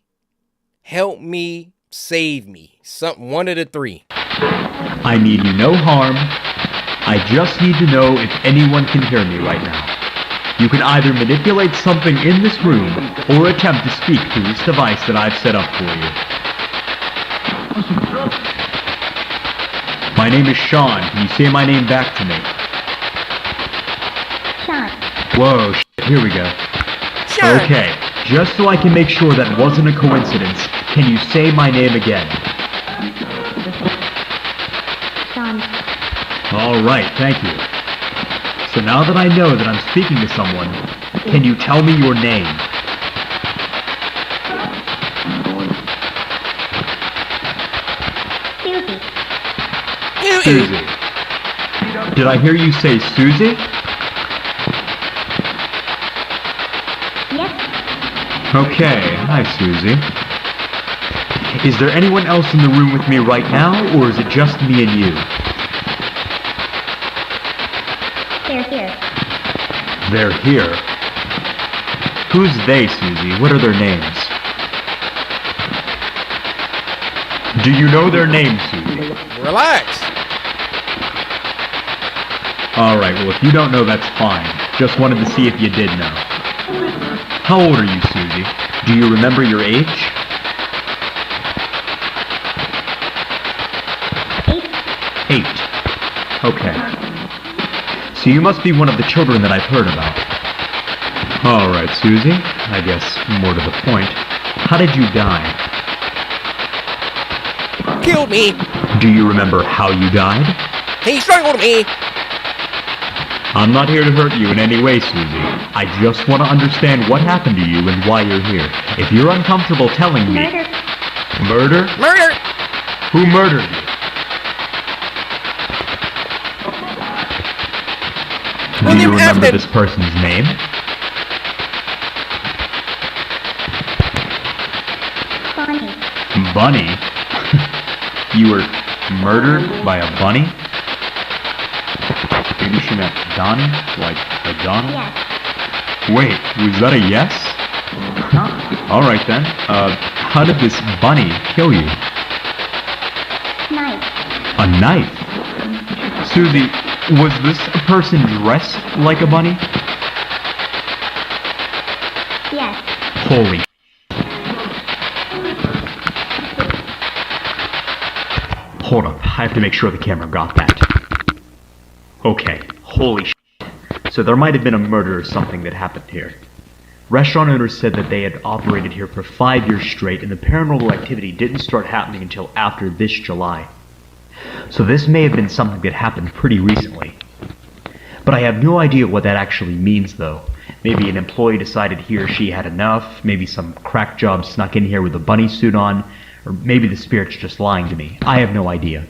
help me, save me. Something, one of the three. I mean you no harm. I just need to know if anyone can hear me right now. You can either manipulate something in this room or attempt to speak through this device that I've set up for you. My name is Sean. Can you say my name back to me? Sean. Whoa, here we go. Sean. Okay, just so I can make sure that wasn't a coincidence, can you say my name again? Sean. Alright, thank you. So now that I know that I'm speaking to someone, can you tell me your name? Susie. Did I hear you say Susie? Yes. Okay, hi Susie. Is there anyone else in the room with me right now, or is it just me and you? They're here. They're here. Who's they, Susie? What are their names? Do you know their names, Susie? Relax. Alright, well if you don't know, that's fine. Just wanted to see if you did know. How old are you, Susie? Do you remember your age? 8. Okay. So you must be one of the children that I've heard about. Alright, Susie. I guess more to the point. How did you die? Killed me. Do you remember how you died? He strangled me. I'm not here to hurt you in any way, Susie. I just want to understand what happened to you and why you're here. If you're uncomfortable telling me... Murder. Murder? Murder. Who murdered you? Do you remember this person's name? Bonnie. Bunny? You were murdered by a bunny? Maybe she meant Donnie? Like a Donald? Yes. Wait, was that a yes? Alright then. How did this bunny kill you? Knife. A knife? Susie, was this a person dressed like a bunny? Yes. Holy Hold up, I have to make sure the camera got that. Okay, holy So there might have been a murder or something that happened here. Restaurant owners said that they had operated here for 5 years straight and the paranormal activity didn't start happening until after this July. So this may have been something that happened pretty recently. But I have no idea what that actually means though. Maybe an employee decided he or she had enough, maybe some crack job snuck in here with a bunny suit on, or maybe the spirit's just lying to me. I have no idea.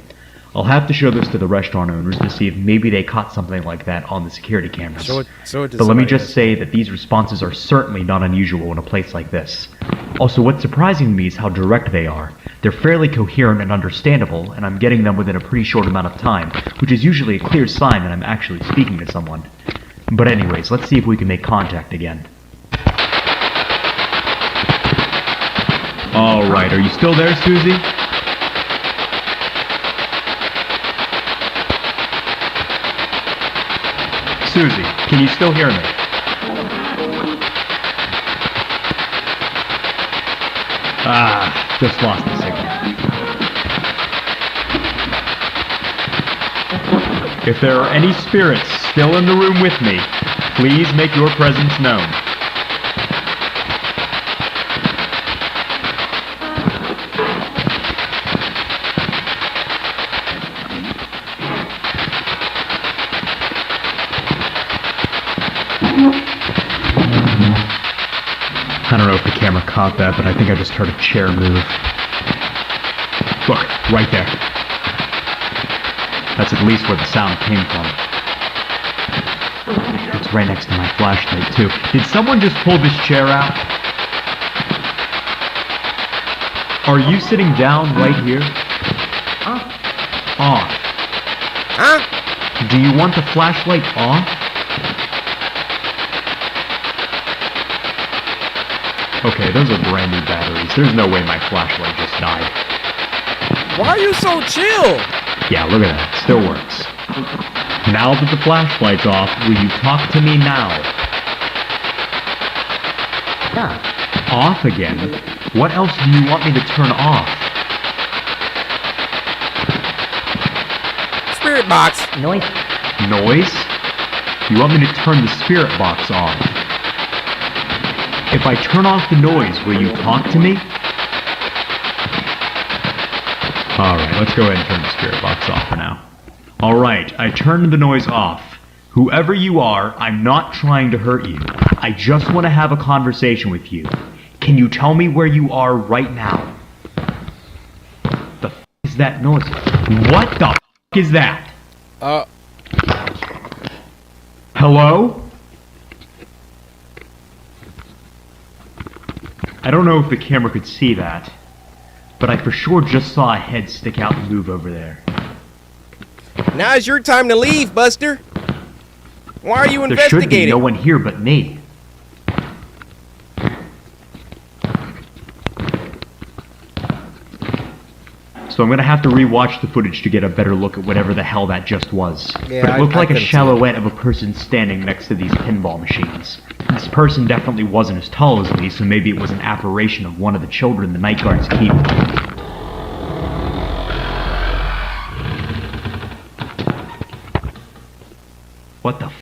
I'll have to show this to the restaurant owners to see if maybe they caught something like that on the security cameras. Show it But let me just say that these responses are certainly not unusual in a place like this. Also, what's surprising to me is how direct they are. They're fairly coherent and understandable, and I'm getting them within a pretty short amount of time, which is usually a clear sign that I'm actually speaking to someone. But anyways, let's see if we can make contact again. Alright, are you still there, Susie? Susie, can you still hear me? Just lost the signal. If there are any spirits still in the room with me, please make your presence known. I don't know if the camera caught that, but I think I just heard a chair move. Look, right there. That's at least where the sound came from. It's right next to my flashlight, too. Did someone just pull this chair out? Are you sitting down right here? Off. Huh? Do you want the flashlight off? Okay, those are brand new batteries. There's no way my flashlight just died. Why are you so chill? Yeah, look at that. It still works. Now that the flashlight's off, will you talk to me now? Off again? What else do you want me to turn off? Spirit box. Noise. Noise? You want me to turn the spirit box off? If I turn off the noise, will you talk to me? Alright, let's go ahead and turn the spirit box off for now. Alright, I turned the noise off. Whoever you are, I'm not trying to hurt you. I just want to have a conversation with you. Can you tell me where you are right now? The f is that noise? What the f is that? Hello? I don't know if the camera could see that, but I for sure just saw a head stick out and move over there. Now's your time to leave, Buster. Why are you There investigating? should be no one here but me. So I'm gonna have to rewatch the footage to get a better look at whatever the hell that just was. Yeah, But it looked I like a couldn't see silhouette of a person standing next to these pinball machines. This person definitely wasn't as tall as me, so maybe it was an apparition of one of the children the night guards keep. What the f?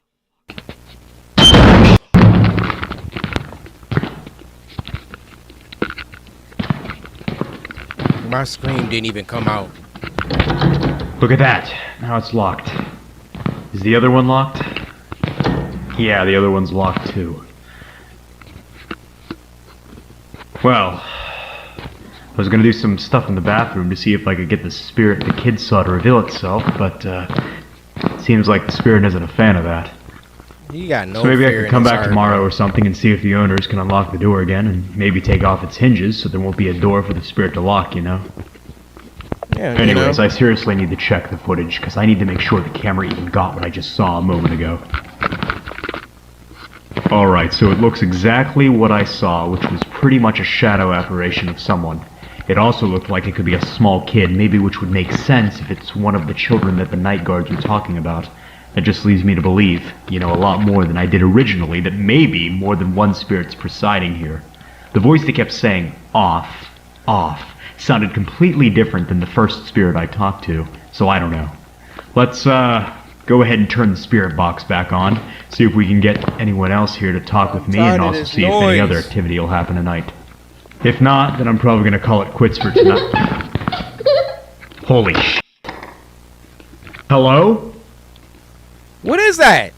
My scream didn't even come out. Look at that. Now it's locked. Is the other one locked? Yeah, the other one's locked too. Well, I was gonna do some stuff in the bathroom to see if I could get the spirit the kid saw to reveal itself, but it seems like the spirit isn't a fan of that. You got no So maybe I fear could in come his back heart, tomorrow man. or something and see if the owners can unlock the door again and maybe take off its hinges so there won't be a door for the spirit to lock, you know? Yeah, Anyways, I seriously need to check the footage because I need to make sure the camera even got what I just saw a moment ago. Alright, so it looks exactly what I saw, which was pretty much a shadow apparition of someone. It also looked like it could be a small kid, maybe, which would make sense if it's one of the children that the night guards were talking about. That just leads me to believe, you know, a lot more than I did originally, that maybe more than one spirit's presiding here. The voice that kept saying, off, sounded completely different than the first spirit I talked to, so I don't know. Let's, go ahead and turn the spirit box back on, see if we can get anyone else here to talk with me, and also see if any other activity will happen tonight. If not, then I'm probably gonna call it quits for tonight. Holy sh**. Hello? What is that?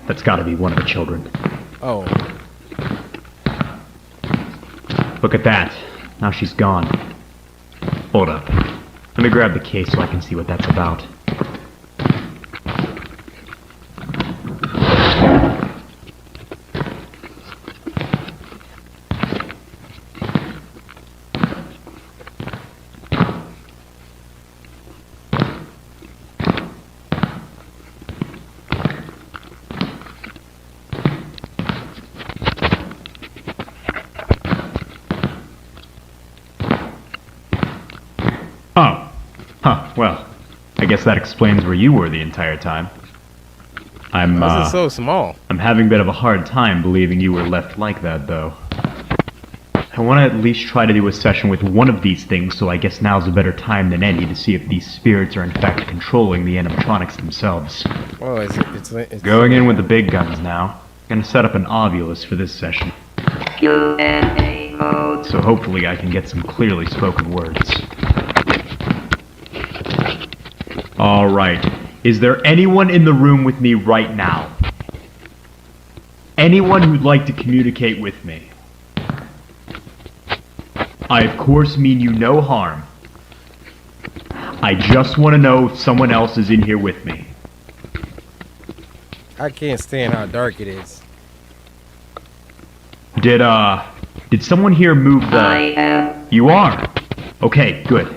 That's gotta be one of the children. Oh. Look at that. Now she's gone. Hold up. Let me grab the case so I can see what that's about. Oh. Huh, well, I guess that explains where you were the entire time. Why is it so small? I'm having a bit of a hard time believing you were left like that, though. I want to at least try to do a session with one of these things, so I guess now's a better time than any to see if these spirits are in fact controlling the animatronics themselves. Oh, it's Going in with the big guns now. Gonna set up an ovulus for this session. Q&A mode. So hopefully I can get some clearly spoken words. Alright. Is there anyone in the room with me right now? Anyone who'd like to communicate with me? I of course mean you no harm. I just want to know if someone else is in here with me. I can't stand how dark it is. Did someone here move the... I am You are? Okay, good.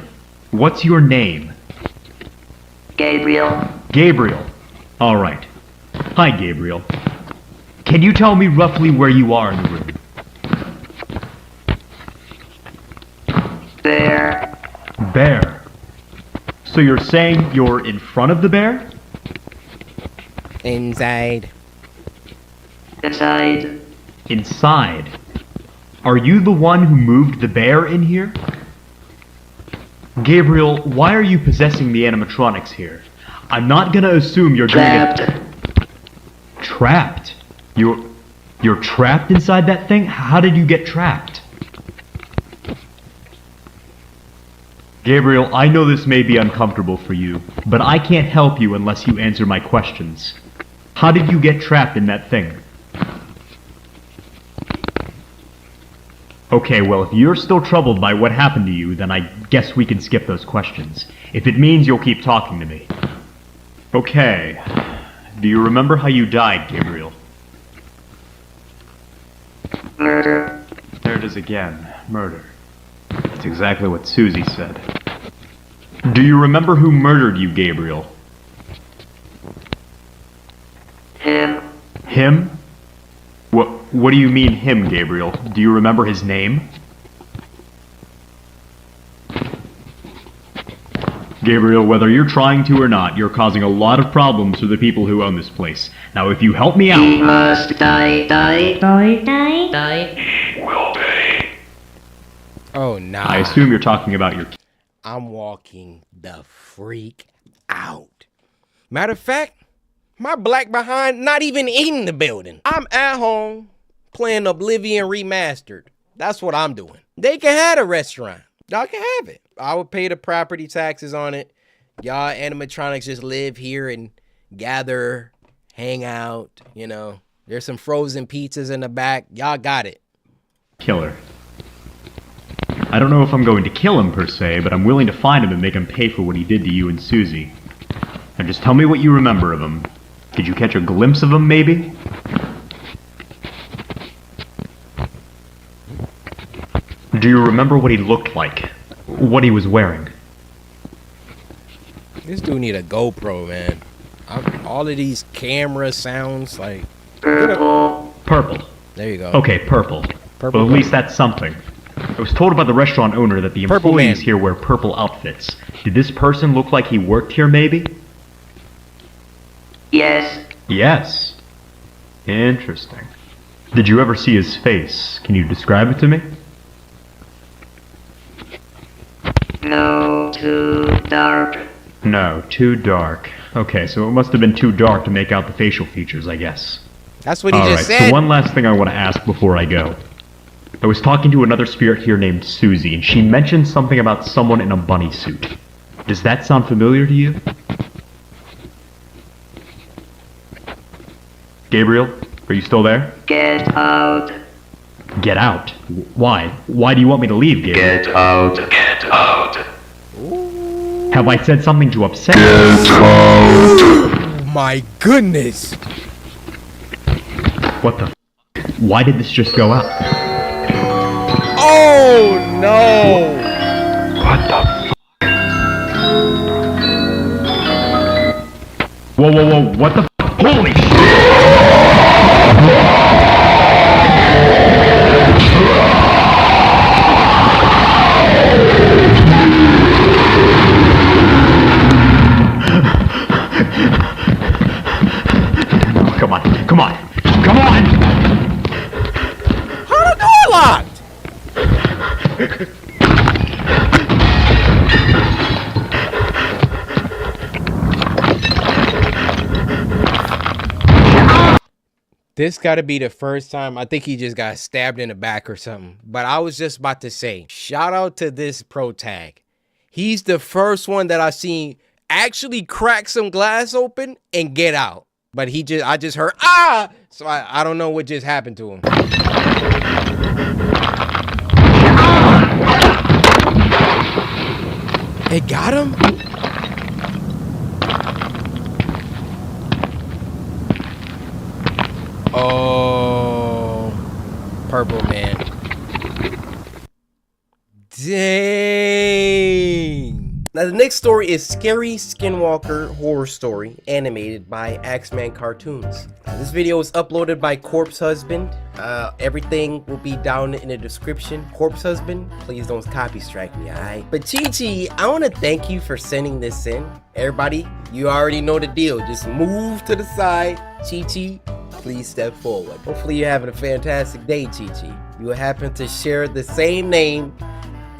What's your name? Gabriel. Gabriel. Alright. Hi, Gabriel. Can you tell me roughly where you are in the room? Bear. Bear. So you're saying you're in front of the bear? Inside. Inside. Inside. Are you the one who moved the bear in here? Gabriel, why are you possessing the animatronics here? I'm not gonna assume you're doing it... Trapped? You're trapped inside that thing? How did you get trapped? Gabriel, I know this may be uncomfortable for you, but I can't help you unless you answer my questions. How did you get trapped in that thing? Okay, well, if you're still troubled by what happened to you, then I guess we can skip those questions. If it means you'll keep talking to me. Okay. Do you remember how you died, Gabriel? Murder. There it is again. Murder. That's exactly what Susie said. Do you remember who murdered you, Gabriel? Him. Him? What do you mean him, Gabriel? Do you remember his name? Gabriel, whether you're trying to or not, you're causing a lot of problems for the people who own this place. Now, if you help me out... He must die. Will pay. Oh, nah. I assume you're talking about your... I'm walking the freak out. Matter of fact, my black behind not even in the building. I'm at home playing Oblivion Remastered. That's what I'm doing. They can have a restaurant. Y'all can have it. I would pay the property taxes on it. Y'all animatronics just live here and gather, hang out, you know. There's some frozen pizzas in the back. Y'all got it. Killer. I don't know if I'm going to kill him per se, but I'm willing to find him and make him pay for what he did to you and Susie. Now just tell me what you remember of him. Did you catch a glimpse of him, maybe? Do you remember what he looked like? What he was wearing? This dude need a GoPro, man. All of these camera sounds like... Purple. Purple. There you go. Okay, purple. Purple. Well, at least that's something. I was told by the restaurant owner that the Purple employees man. here wear purple outfits. Did this person look like he worked here, maybe? Yes. Yes. Interesting. Did you ever see his face? Can you describe it to me? No, too dark. No, too dark. Okay, so it must have been too dark to make out the facial features, I guess. That's what he just Alright, said. so one last thing I want to ask before I go. I was talking to another spirit here named Susie, and she mentioned something about someone in a bunny suit. Does that sound familiar to you? Gabriel, are you still there? Get out. Get out? Why? Why do you want me to leave, Gabriel? Get out. Get out. Have I said something to upset you? Oh my goodness. What the f? Why did this just go out? Oh no. What the f? Whoa, whoa, whoa, what the f? Holy shit! Come on, come on, come on! How the door locked? This gotta be the first time. I think he just got stabbed in the back or something. But I was just about to say, shout out to this pro tag. He's the first one that I've seen actually crack some glass open and get out. But I just heard, ah! So I don't know what just happened to him. It got him? Oh, purple man. Dang. Now the next story is Scary Skinwalker Horror Story, animated by Axeman Cartoons. This video was uploaded by Corpse Husband. Everything will be down in the description. Corpse Husband, please don't copy strike me, alright? But Chi-Chi, I want to thank you for sending this in. Everybody, you already know the deal. Just move to the side. Chi-Chi, please step forward. Hopefully you're having a fantastic day, Chi-Chi. You happen to share the same name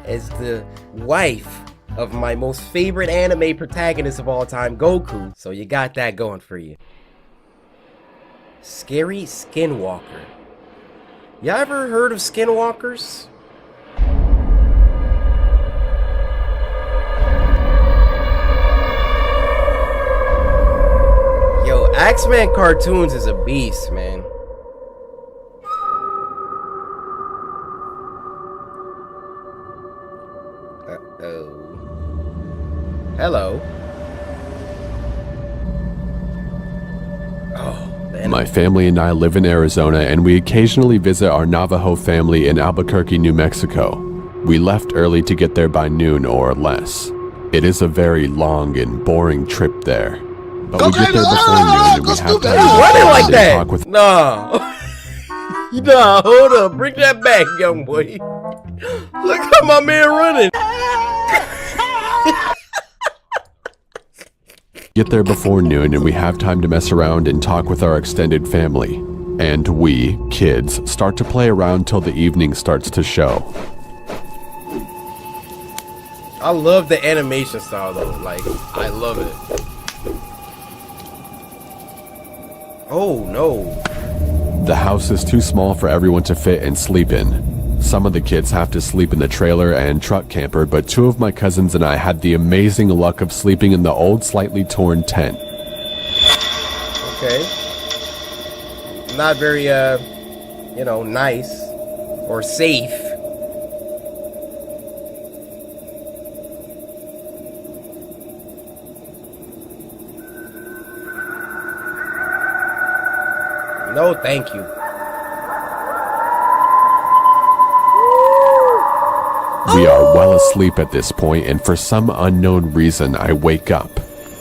as the wife of my most favorite anime protagonist of all time, Goku. So you got that going for you. Scary Skinwalker. Y'all ever heard of skinwalkers? Axeman Cartoons is a beast, man. Hello. My family and I live in Arizona, and we occasionally visit our Navajo family in Albuquerque, New Mexico. We left early to get there by noon or less. It is a very long and boring trip there. But we get there before noon and we have time to running like and that. talk with. No. No, hold up. Bring that back, young boy. Look how my man running. Get there before noon and we have time to mess around and talk with our extended family. And we, kids, start to play around till the evening starts to show. I love the animation style though. Like, I love it. Oh no. The house is too small for everyone to fit and sleep in. Some of the kids have to sleep in the trailer and truck camper, but 2 of my cousins and I had the amazing luck of sleeping in the old, slightly torn tent. Okay. Not very, you know, nice or safe. No, thank you. We are well asleep at this point, and for some unknown reason, I wake up.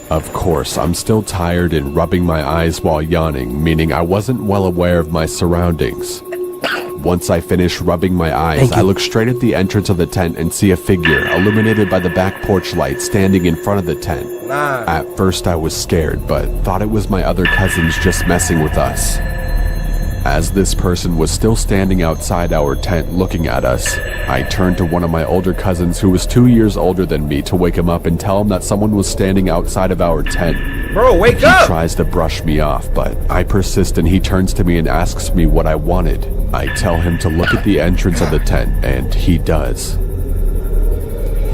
Of course, I'm still tired and rubbing my eyes while yawning, meaning I wasn't well aware of my surroundings. Once I finish rubbing my eyes, I look straight at the entrance of the tent and see a figure, illuminated by the back porch light, standing in front of the tent. At first I was scared, but thought it was my other cousins just messing with us. As this person was still standing outside our tent looking at us, I turned to one of my older cousins who was 2 years older than me to wake him up and tell him that someone was standing outside of our tent. Bro, wake up! He tries to brush me off, but I persist and he turns to me and asks me what I wanted. I tell him to look at the entrance of the tent, and he does.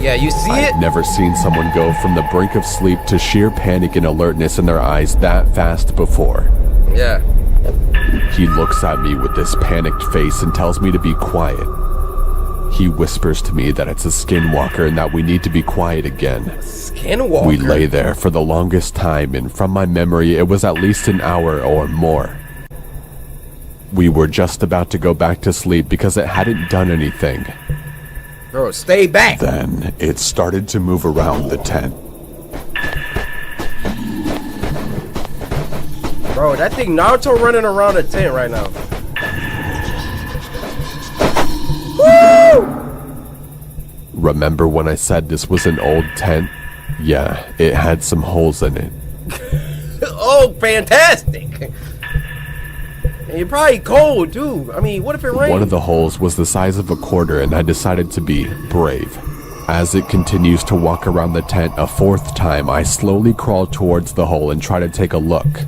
Yeah, you see it? I've never seen someone go from the brink of sleep to sheer panic and alertness in their eyes that fast before. Yeah. He looks at me with this panicked face and tells me to be quiet. He whispers to me that it's a skinwalker and that we need to be quiet again. Skinwalker? We lay there for the longest time, and from my memory, it was at least an hour or more. We were just about to go back to sleep because it hadn't done anything. Bro, stay back! Then it started to move around the tent. Bro, that thing Naruto running around the tent right now. Woo! Remember when I said this was an old tent? Yeah, it had some holes in it. Oh, fantastic! And you're probably cold, too. I mean, what if it rains? One of the holes was the size of a quarter, and I decided to be brave. As it continues to walk around the tent a 4th time, I slowly crawl towards the hole and try to take a look.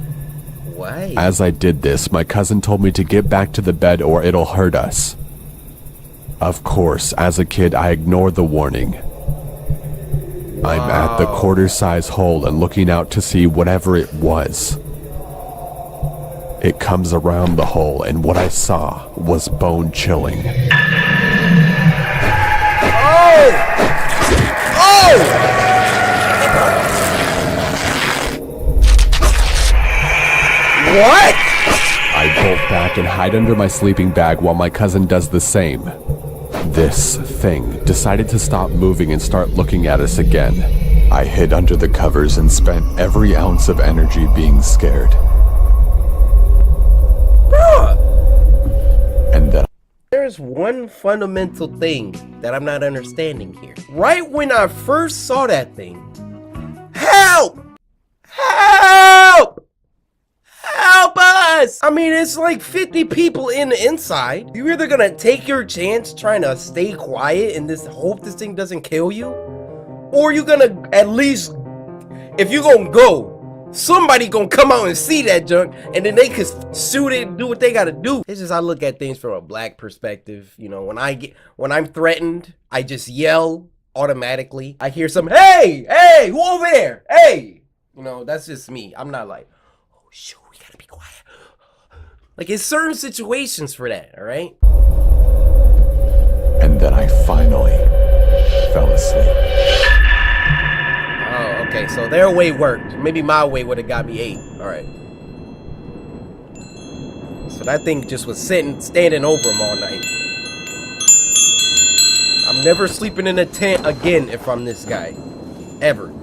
Why? As I did this, my cousin told me to get back to the bed or it'll hurt us. Of course, as a kid, I ignored the warning. Wow. I'm at the quarter-size hole and looking out to see whatever it was. It comes around the hole, and what I saw was bone-chilling. Oh! Oh! What? I bolt back and hide under my sleeping bag while my cousin does the same. This thing decided to stop moving and start looking at us again. I hid under the covers and spent every ounce of energy being scared. Bruh! And then there's one fundamental thing that I'm not understanding here. Right when I first saw that thing, help! Help! Help us! I mean, it's like 50 people in the inside. You're either gonna take your chance trying to stay quiet and just hope this thing doesn't kill you, or you're gonna at least, if you're gonna go, somebody gonna come out and see that junk, and then they could shoot it and do what they gotta do. It's just I look at things from a black perspective. You know, when I'm threatened, I just yell automatically. I hear some, hey, who over there? Hey! You know, that's just me. I'm not like, oh we gotta be quiet. Like, it's certain situations for that, all right? And then I finally fell asleep. Oh, okay, so their way worked. Maybe my way would have got me 8. All right. So that thing just was standing over him all night. I'm never sleeping in a tent again if I'm this guy. Ever.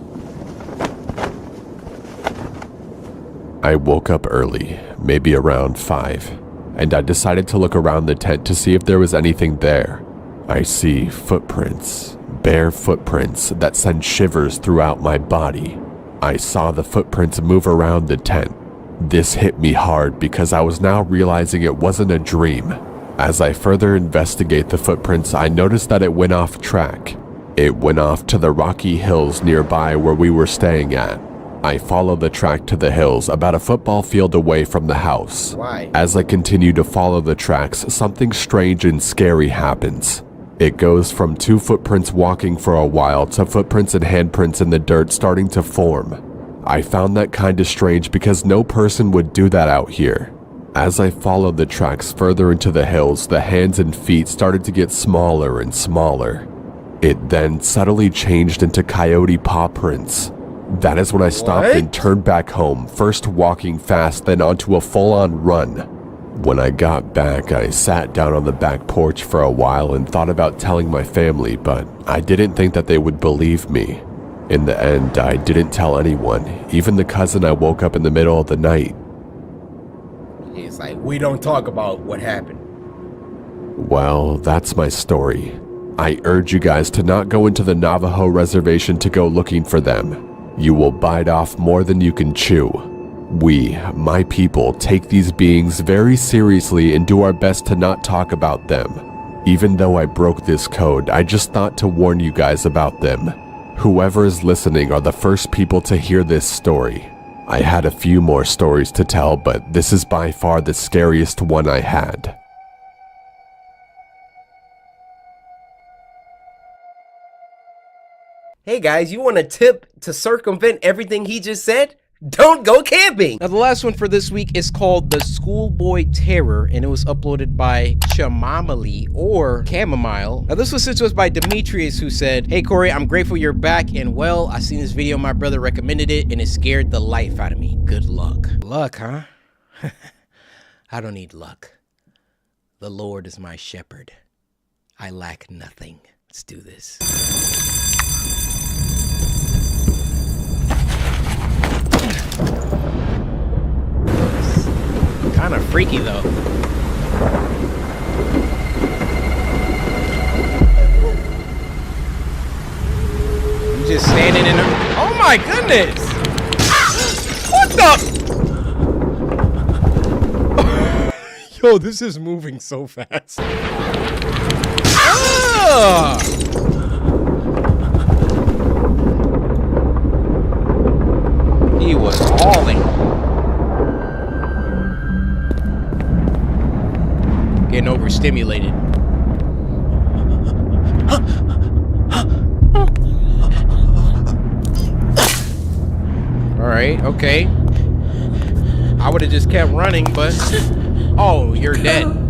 I woke up early, maybe around 5, and I decided to look around the tent to see if there was anything there. I see footprints, bare footprints that send shivers throughout my body. I saw the footprints move around the tent. This hit me hard because I was now realizing it wasn't a dream. As I further investigate the footprints, I noticed that it went off track. It went off to the rocky hills nearby where we were staying at. I followed the track to the hills about a football field away from the house. Why? As I continue to follow the tracks, something strange and scary happens. It goes from 2 footprints walking for a while to footprints and handprints in the dirt starting to form. I found that kinda strange because no person would do that out here. As I followed the tracks further into the hills, the hands and feet started to get smaller and smaller. It then subtly changed into coyote paw prints. That is when I stopped and turned back home, first walking fast, then onto a full-on run. When I got back, I sat down on the back porch for a while and thought about telling my family, but I didn't think that they would believe me. In the end, I didn't tell anyone, even the cousin I woke up in the middle of the night. He's like, we don't talk about what happened. Well, that's my story. I urge you guys to not go into the Navajo reservation to go looking for them. You will bite off more than you can chew. We, my people, take these beings very seriously and do our best to not talk about them. Even though I broke this code, I just thought to warn you guys about them. Whoever is listening are the first people to hear this story. I had a few more stories to tell, but this is by far the scariest one I had. Hey guys, you want a tip to circumvent everything he just said? Don't go camping! Now the last one for this week is called The Schoolboy Terror, and it was uploaded by Chamomile or Chamomile. Now this was sent to us by Demetrius, who said, "Hey Corey, I'm grateful you're back, and well, I seen this video, my brother recommended it, and it scared the life out of me. Good luck." Luck, huh? I don't need luck. The Lord is my shepherd. I lack nothing. Let's do this. Kind of freaky though. I'm just standing in a... Oh my goodness! What the? Yo, this is moving so fast. Ah! He was hauling. Getting overstimulated. Alright, okay. I would have just kept running, but... Oh, you're dead.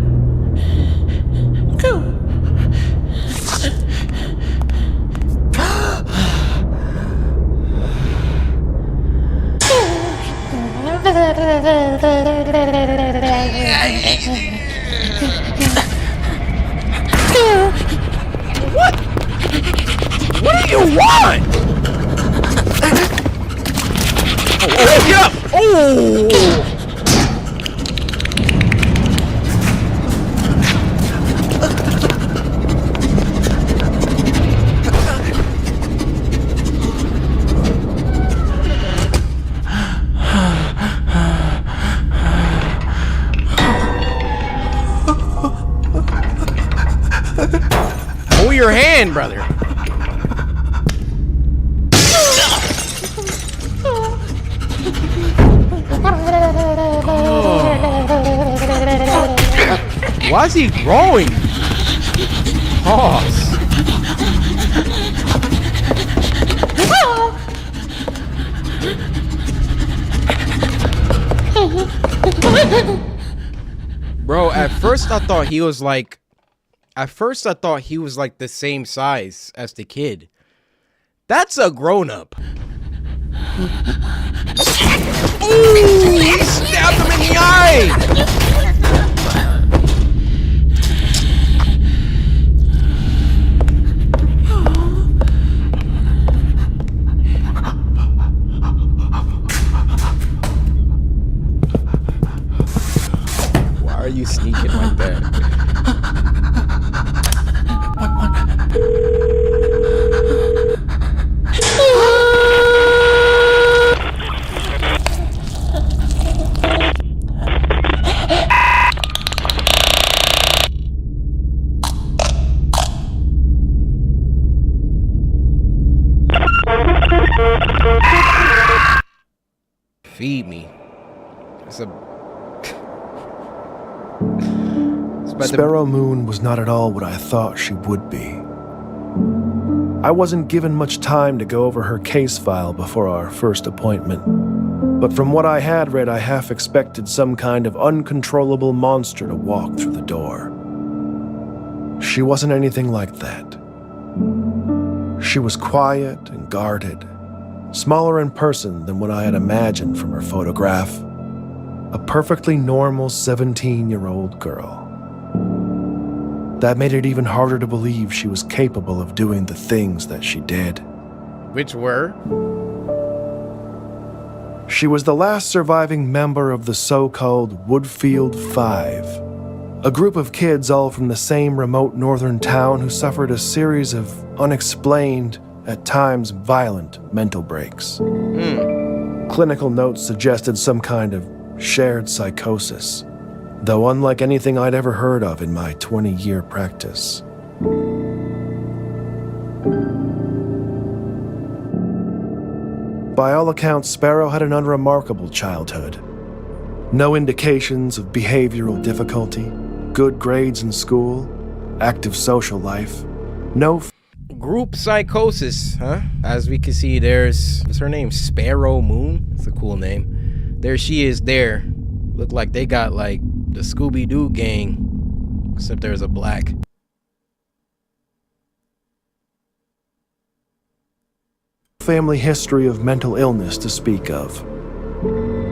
What? What do you want? Oh, yeah. Oh. Hold your hand, brother. Why is he growing? Pause. Bro, at first I thought he was like the same size as the kid. That's a grown-up. Ooh, he stabbed him in the eye! Why are you sneaking like that? Feed me. It's a... Sparrow Moon was not at all what I thought she would be. I wasn't given much time to go over her case file before our first appointment, but from what I had read, I half expected some kind of uncontrollable monster to walk through the door. She wasn't anything like that. She was quiet and guarded, smaller in person than what I had imagined from her photograph. A perfectly normal 17-year-old girl. That made it even harder to believe she was capable of doing the things that she did. Which were? She was the last surviving member of the so-called Woodfield Five, a group of kids all from the same remote northern town who suffered a series of unexplained, at times violent, mental breaks. Clinical notes suggested some kind of shared psychosis, though unlike anything I'd ever heard of in my 20-year practice. By all accounts, Sparrow had an unremarkable childhood. No indications of behavioral difficulty, good grades in school, active social life, no group psychosis, huh? As we can see, there's, what's her name? Sparrow Moon? It's a cool name. There she is there. Look like they got like the Scooby-Doo gang, except there's a black. Family history of mental illness to speak of.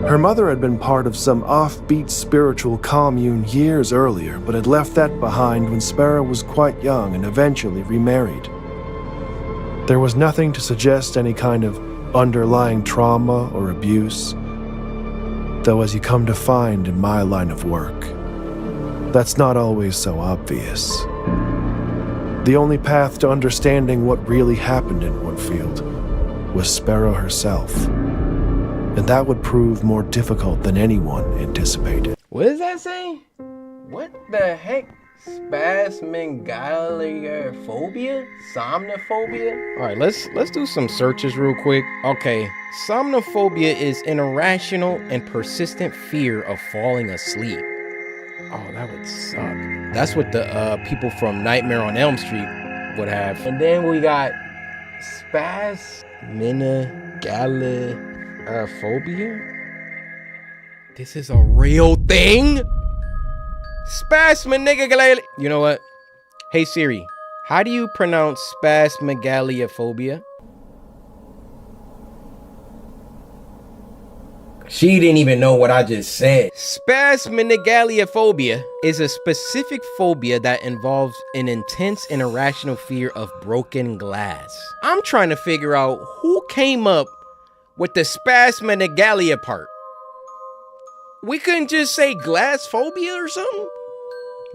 Her mother had been part of some offbeat spiritual commune years earlier, but had left that behind when Sparrow was quite young and eventually remarried. There was nothing to suggest any kind of underlying trauma or abuse, though as you come to find in my line of work, that's not always so obvious. The only path to understanding what really happened in Woodfield was Sparrow herself, and that would prove more difficult than anyone anticipated. What does that say? What the heck? Spasmegalophobia? Somnophobia? Alright, let's do some searches real quick. Okay, somnophobia is an irrational and persistent fear of falling asleep. Oh, that would suck. That's what the people from Nightmare on Elm Street would have. And then we got spasmegalophobia. This is a real thing? Spasmegalophobia. You know what? Hey Siri, how do you pronounce spasmegalophobia? She didn't even know what I just said. Spasmegalophobia is a specific phobia that involves an intense and irrational fear of broken glass. I'm trying to figure out who came up with the spasmegalophobia part. We couldn't just say glass phobia or something?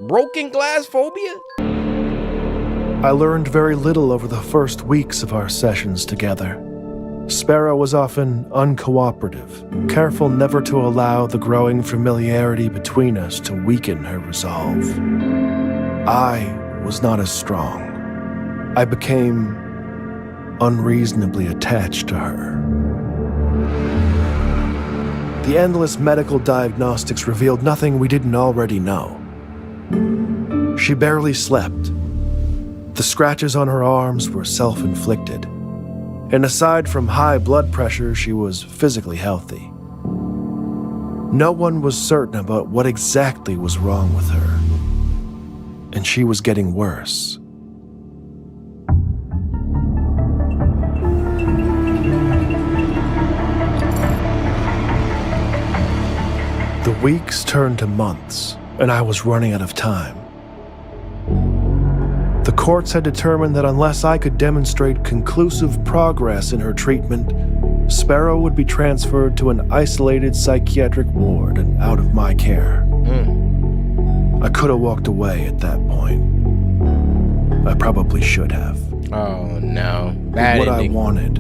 Broken glass phobia? I learned very little over the first weeks of our sessions together. Sparrow was often uncooperative, careful never to allow the growing familiarity between us to weaken her resolve. I was not as strong. I became unreasonably attached to her. The endless medical diagnostics revealed nothing we didn't already know. She barely slept. The scratches on her arms were self-inflicted. And aside from high blood pressure, she was physically healthy. No one was certain about what exactly was wrong with her, and she was getting worse. The weeks turned to months, and I was running out of time. The courts had determined that unless I could demonstrate conclusive progress in her treatment, Sparrow would be transferred to an isolated psychiatric ward and out of my care. I could have walked away at that point. I probably should have. Oh no. Bad What ending. I wanted,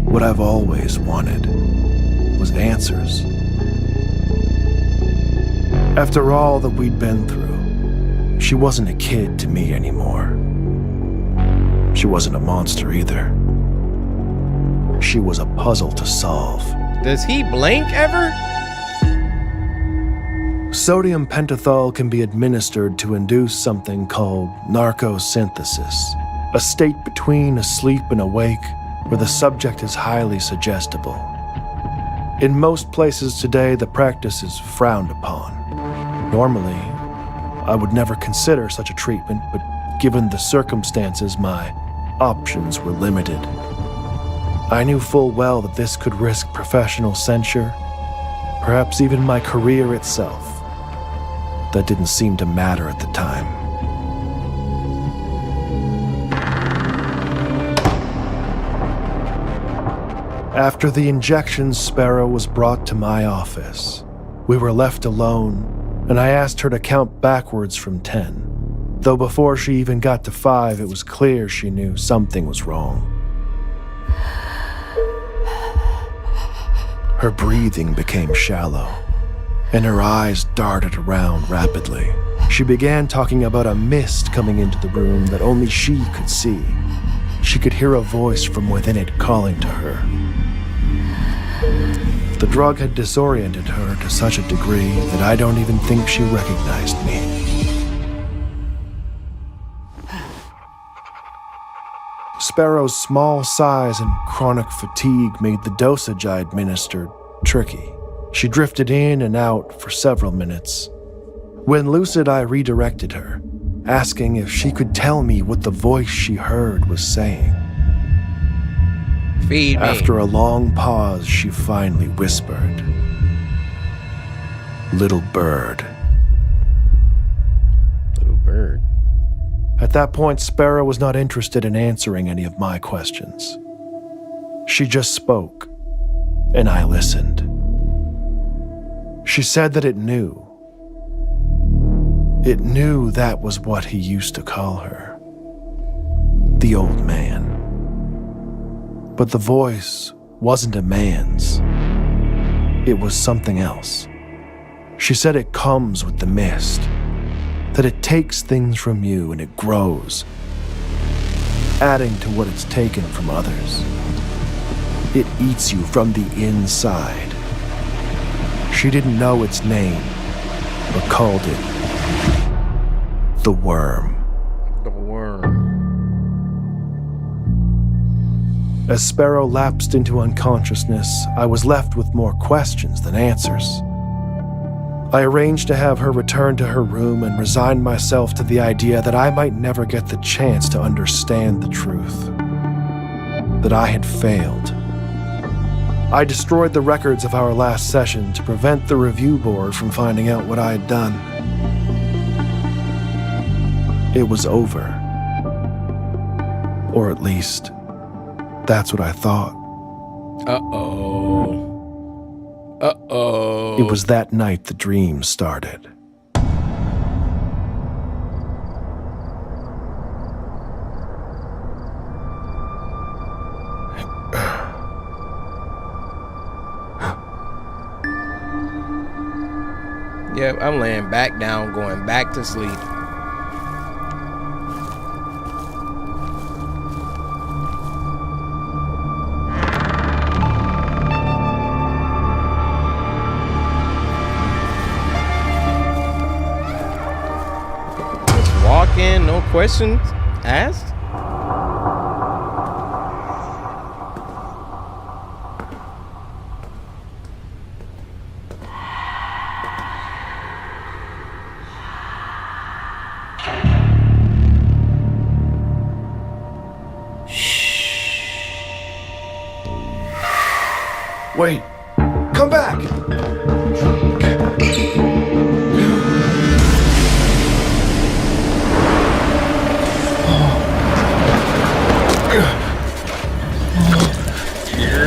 what I've always wanted, was answers. After all that we'd been through, she wasn't a kid to me anymore. She wasn't a monster either. She was a puzzle to solve. Does he blink ever? Sodium pentothal can be administered to induce something called narcosynthesis, a state between asleep and awake where the subject is highly suggestible. In most places today, the practice is frowned upon. Normally, I would never consider such a treatment, but given the circumstances, my options were limited. I knew full well that this could risk professional censure, perhaps even my career itself. That didn't seem to matter at the time. After the injections, Sparrow was brought to my office. We were left alone, and I asked her to count backwards from 10. Though before she even got to 5, it was clear she knew something was wrong. Her breathing became shallow, and her eyes darted around rapidly. She began talking about a mist coming into the room that only she could see. She could hear a voice from within it calling to her. The drug had disoriented her to such a degree that I don't even think she recognized me. Sparrow's small size and chronic fatigue made the dosage I administered tricky. She drifted in and out for several minutes. When lucid, I redirected her, asking if she could tell me what the voice she heard was saying. Feed me. After a long pause, she finally whispered, "Little bird." Little bird. At that point, Sparrow was not interested in answering any of my questions. She just spoke, and I listened. She said that it knew. It knew that was what he used to call her. The old man. But the voice wasn't a man's. It was something else. She said it comes with the mist, that it takes things from you and it grows, adding to what it's taken from others. It eats you from the inside. She didn't know its name, but called it the worm. The worm. As Sparrow lapsed into unconsciousness, I was left with more questions than answers. I arranged to have her return to her room and resigned myself to the idea that I might never get the chance to understand the truth. That I had failed. I destroyed the records of our last session to prevent the review board from finding out what I had done. It was over. Or at least, that's what I thought. Uh-oh. Uh-oh. It was that night the dream started. Yep, I'm laying back down, going back to sleep. Just walk in, no questions asked. Wait. Come back!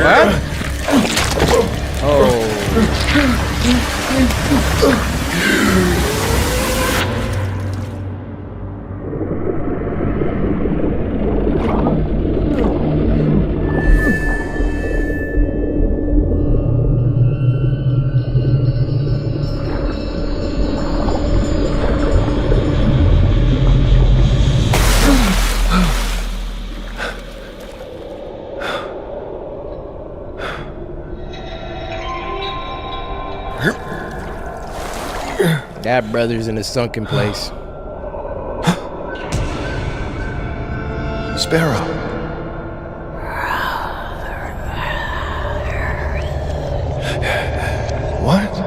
What? Oh. That brother's in a sunken place. Sparrow. What?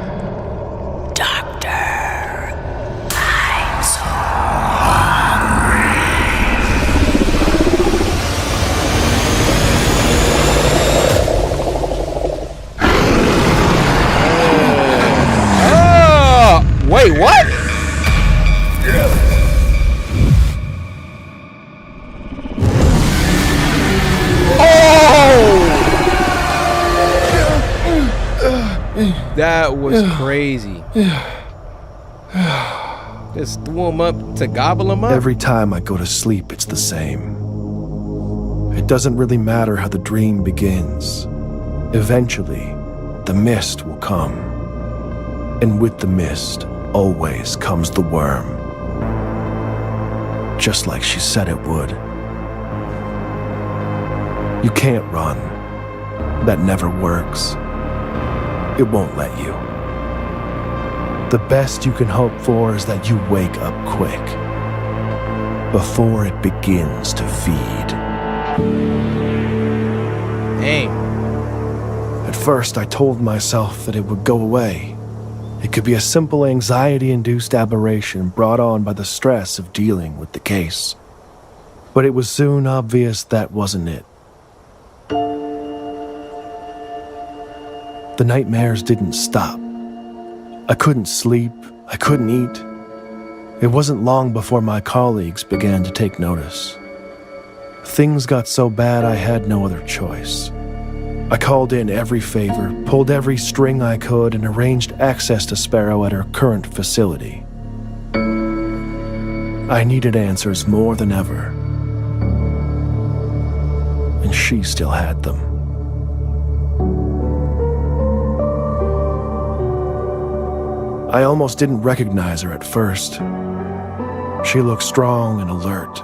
Wait, what? Oh! That was crazy. Just threw him up to gobble him up? Every time I go to sleep, it's the same. It doesn't really matter how the dream begins. Eventually, the mist will come. And with the mist, always comes the worm. Just like she said it would. You can't run. That never works. It won't let you. The best you can hope for is that you wake up quick, before it begins to feed. Dang. At first, I told myself that it would go away. It could be a simple anxiety-induced aberration brought on by the stress of dealing with the case. But it was soon obvious that wasn't it. The nightmares didn't stop. I couldn't sleep, I couldn't eat. It wasn't long before my colleagues began to take notice. Things got so bad I had no other choice. I called in every favor, pulled every string I could, and arranged access to Sparrow at her current facility. I needed answers more than ever. And she still had them. I almost didn't recognize her at first. She looked strong and alert.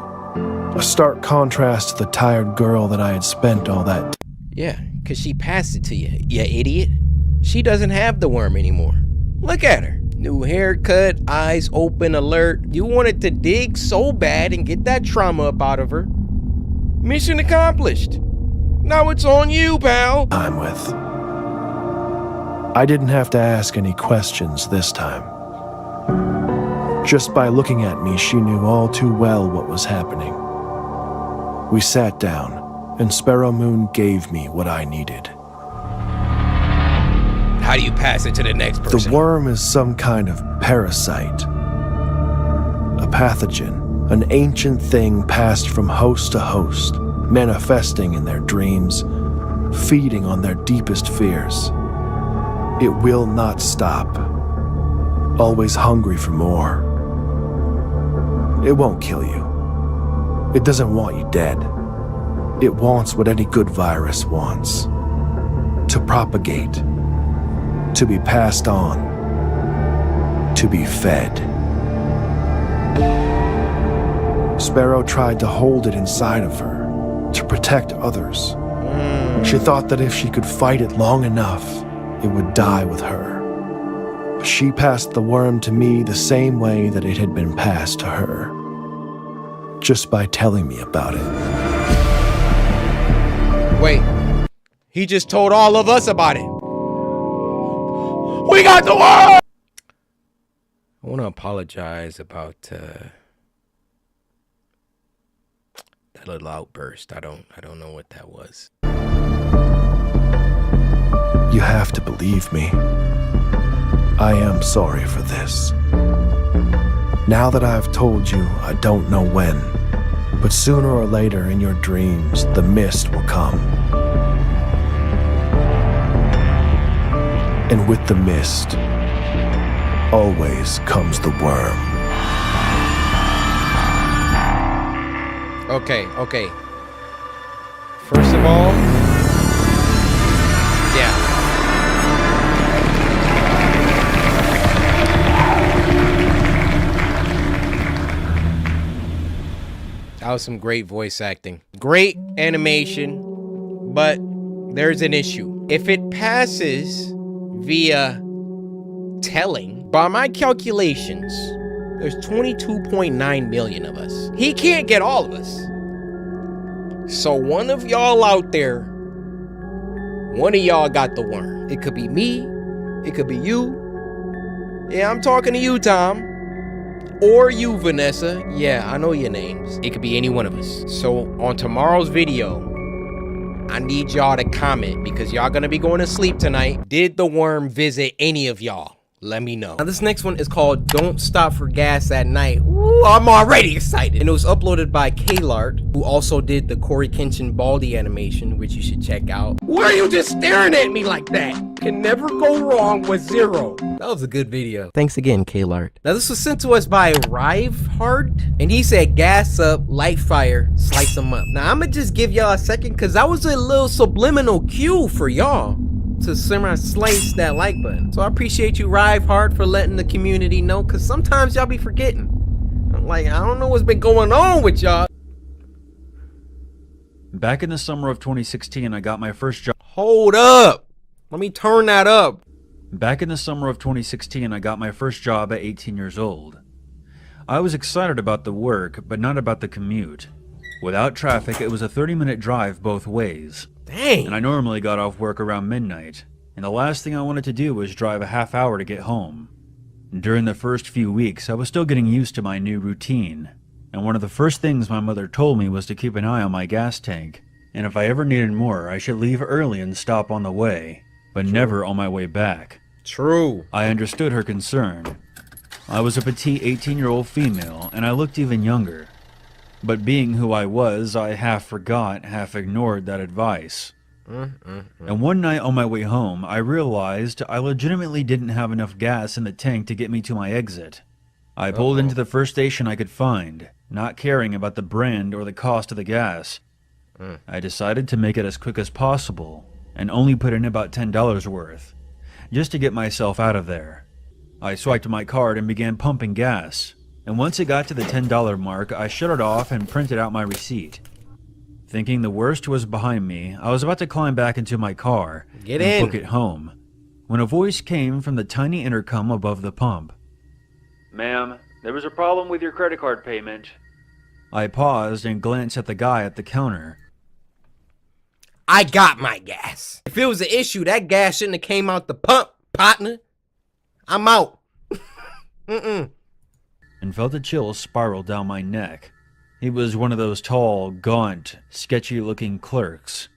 A stark contrast to the tired girl that I had spent all that. Yeah, because she passed it to you, you idiot. She doesn't have the worm anymore. Look at her. New haircut, eyes open, alert. You wanted to dig so bad and get that trauma up out of her. Mission accomplished. Now it's on you, pal. I'm with. I didn't have to ask any questions this time. Just by looking at me, she knew all too well what was happening. We sat down, and Sparrow Moon gave me what I needed. How do you pass it to the next person? The worm is some kind of parasite. A pathogen, an ancient thing passed from host to host, manifesting in their dreams, feeding on their deepest fears. It will not stop, always hungry for more. It won't kill you. It doesn't want you dead. It wants what any good virus wants. To propagate. To be passed on. To be fed. Sparrow tried to hold it inside of her, to protect others. She thought that if she could fight it long enough, it would die with her. She passed the worm to me the same way that it had been passed to her. Just by telling me about it. Wait, he just told all of us about it. We got the worm! I want to apologize about that little outburst. I don't know what that was. You have to believe me. I am sorry for this. Now that I've told you, I don't know when, but sooner or later in your dreams, the mist will come. And with the mist, always comes the worm. Okay. First of all, yeah. That was some great voice acting. Great animation, but there's an issue. If it passes via telling, by my calculations, there's 22.9 million of us. He can't get all of us. So one of y'all out there, one of y'all got the worm. It could be me, it could be you. Yeah, I'm talking to you, Tom. Or you, Vanessa. Yeah, I know your names. It could be any one of us. So on tomorrow's video, I need y'all to comment because y'all gonna be going to sleep tonight. Did the worm visit any of y'all? Let me know. Now this next one is called Don't Stop for Gas at Night. Ooh, I'm already excited. And it was uploaded by Klart, who also did the CoryxKenshin Baldi animation, which you should check out. Why are you just staring at me like that? Can never go wrong with zero. That was a good video. Thanks again, Klart. Now this was sent to us by Rivehard, and he said gas up, light fire, slice them up. Now I'ma just give y'all a second because that was a little subliminal cue for y'all to slice that like button. So I appreciate you, Rivehard, for letting the community know, because sometimes y'all be forgetting. I'm like, I don't know what's been going on with y'all. Back in the summer of 2016, I got my first job. Hold up. Let me turn that up. Back in the summer of 2016, I got my first job at 18 years old. I was excited about the work, but not about the commute. Without traffic, it was a 30-minute drive both ways. Dang. And I normally got off work around midnight, and the last thing I wanted to do was drive a half hour to get home. During the first few weeks, I was still getting used to my new routine, and one of the first things my mother told me was to keep an eye on my gas tank, and if I ever needed more, I should leave early and stop on the way, but never on my way back. True. I understood her concern. I was a petite 18-year-old female, and I looked even younger. But being who I was, I half forgot, half ignored that advice. And one night on my way home, I realized I legitimately didn't have enough gas in the tank to get me to my exit. I pulled into the first station I could find, not caring about the brand or the cost of the gas. I decided to make it as quick as possible, and only put in about $10 worth, just to get myself out of there. I swiped my card and began pumping gas. And once it got to the $10 mark, I shut it off and printed out my receipt. Thinking the worst was behind me, I was about to climb back into my car and book it home, when a voice came from the tiny intercom above the pump. "Ma'am, there was a problem with your credit card payment." I paused and glanced at the guy at the counter. I got my gas. If it was an issue, that gas shouldn't have came out the pump, partner. I'm out. And felt a chill spiral down my neck. He was one of those tall, gaunt, sketchy-looking clerks,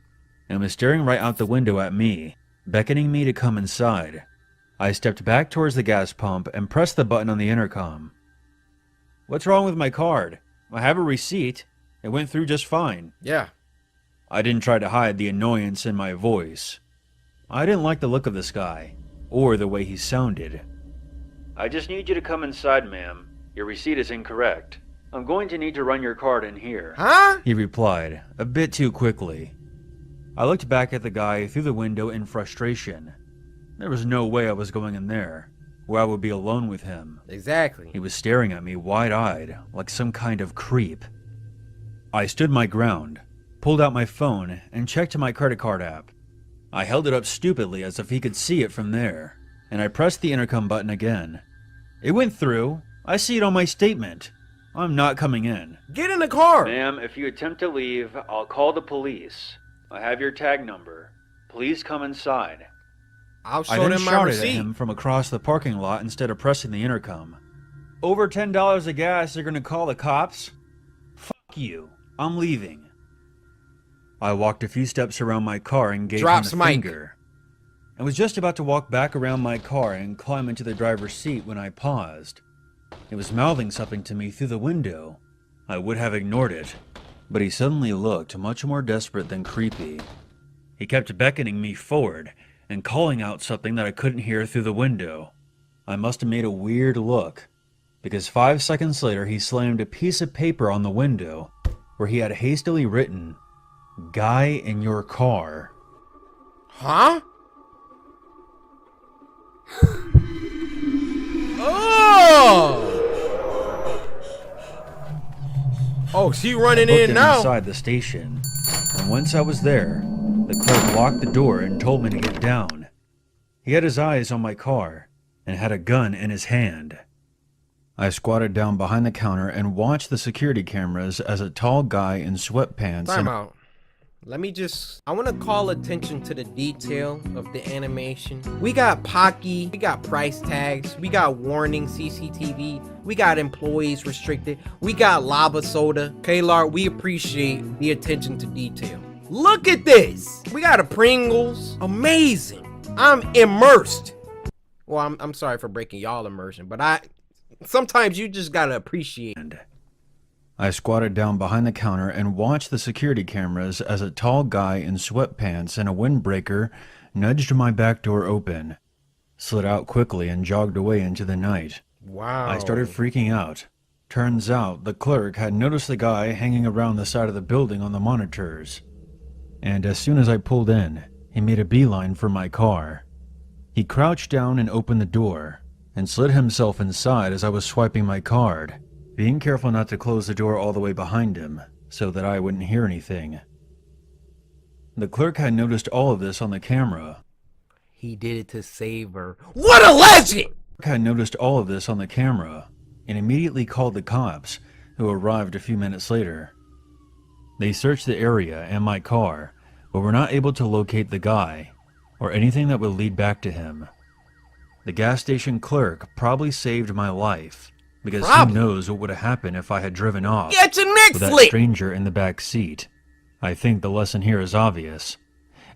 and was staring right out the window at me, beckoning me to come inside. I stepped back towards the gas pump and pressed the button on the intercom. "What's wrong with my card? I have a receipt. It went through just fine." Yeah. I didn't try to hide the annoyance in my voice. I didn't like the look of this guy, or the way he sounded. "I just need you to come inside, ma'am. Your receipt is incorrect. I'm going to need to run your card in here." Huh? He replied, a bit too quickly. I looked back at the guy through the window in frustration. There was no way I was going in there, where I would be alone with him. Exactly. He was staring at me wide-eyed, like some kind of creep. I stood my ground, pulled out my phone, and checked my credit card app. I held it up stupidly as if he could see it from there, and I pressed the intercom button again. It went through. I see it on my statement. I'm not coming in. Get in the car! "Ma'am, if you attempt to leave, I'll call the police. I have your tag number. Please come inside." I'll I show then them my shouted at receipt. him from across the parking lot instead of pressing the intercom. "Over $10 of gas, they're gonna call the cops? Fuck you. I'm leaving." I walked a few steps around my car and gave him Drops a mic. finger. I was just about to walk back around my car and climb into the driver's seat when I paused. It was mouthing something to me through the window. I would have ignored it, but he suddenly looked much more desperate than creepy. He kept beckoning me forward and calling out something that I couldn't hear through the window. I must have made a weird look, because 5 seconds later he slammed a piece of paper on the window where he had hastily written, "Guy in your car." Huh? Oh! Oh, she running in now. Inside the station, and once I was there, the clerk locked the door and told me to get down. He had his eyes on my car and had a gun in his hand. I squatted down behind the counter and watched the security cameras as a tall guy in sweatpants Time out. I want to call attention to the detail of the animation. We got Pocky, we got price tags, we got warning CCTV, we got employees restricted, we got lava soda. K-Lar, we appreciate the attention to detail. Look at this. We got a Pringles. Amazing. I'm immersed. Well, I'm sorry for breaking y'all immersion, but sometimes you just gotta appreciate. I squatted down behind the counter and watched the security cameras as a tall guy in sweatpants and a windbreaker nudged my back door open, slid out quickly and jogged away into the night. Wow. I started freaking out. Turns out the clerk had noticed the guy hanging around the side of the building on the monitors. And as soon as I pulled in, he made a beeline for my car. He crouched down and opened the door, and slid himself inside as I was swiping my card, being careful not to close the door all the way behind him, so that I wouldn't hear anything. The clerk had noticed all of this on the camera. He did it to save her. What a legend! The clerk had noticed all of this on the camera, and immediately called the cops, who arrived a few minutes later. They searched the area and my car, but were not able to locate the guy, or anything that would lead back to him. The gas station clerk probably saved my life, because who knows what would have happened if I had driven off with that stranger in the back seat. I think the lesson here is obvious.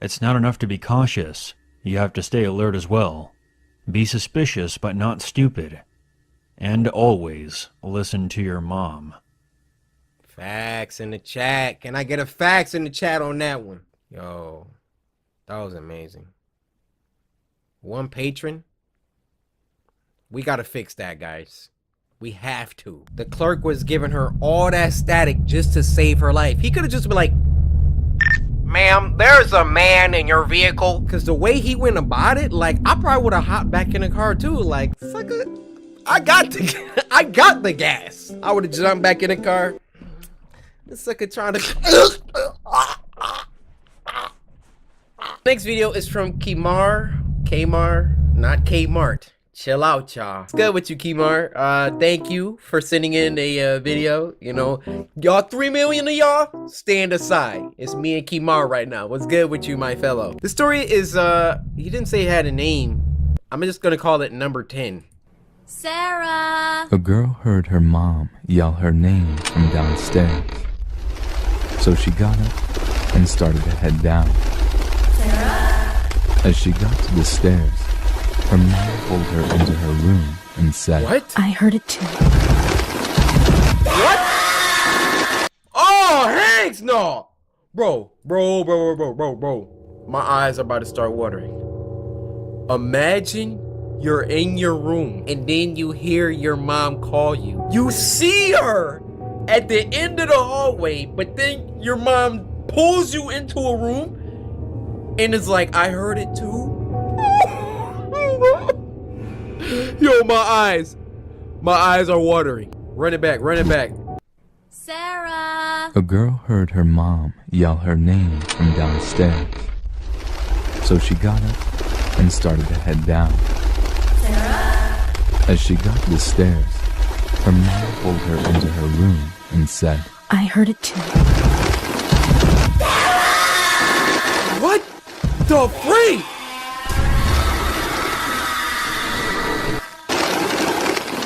It's not enough to be cautious, you have to stay alert as well. Be suspicious but not stupid. And always listen to your mom. Facts in the chat. Can I get a fax in the chat on that one? Yo, that was amazing. One patron. We gotta fix that, guys. We have to. The clerk was giving her all that static just to save her life. He could have just been like, "Ma'am, there's a man in your vehicle." Because the way he went about it, like, I probably would have hopped back in the car too. Like, sucker, I got the gas. I would have jumped back in the car. This sucker trying to... Next video is from Kmart, not Kmart. Chill out, y'all. It's good with you, Kmart. Thank you for sending in a video. You know, y'all 3 million of y'all, stand aside. It's me and Kmart right now. What's good with you, my fellow? The story is, he didn't say it had a name. I'm just gonna call it number 10. Sarah! A girl heard her mom yell her name from downstairs. So she got up and started to head down. Sarah! As she got to the stairs, her mom pulled her into her room and said, "What? I heard it too." What? Oh, Hanks, no! Bro. My eyes are about to start watering. Imagine you're in your room and then you hear your mom call you. You see her at the end of the hallway, but then your mom pulls you into a room and is like, "I heard it too." Yo, my eyes are watering. Run it back. Sarah! A girl heard her mom yell her name from downstairs. So she got up and started to head down. Sarah! As she got to the stairs, her mom pulled her into her room and said, I heard it too. What the freak?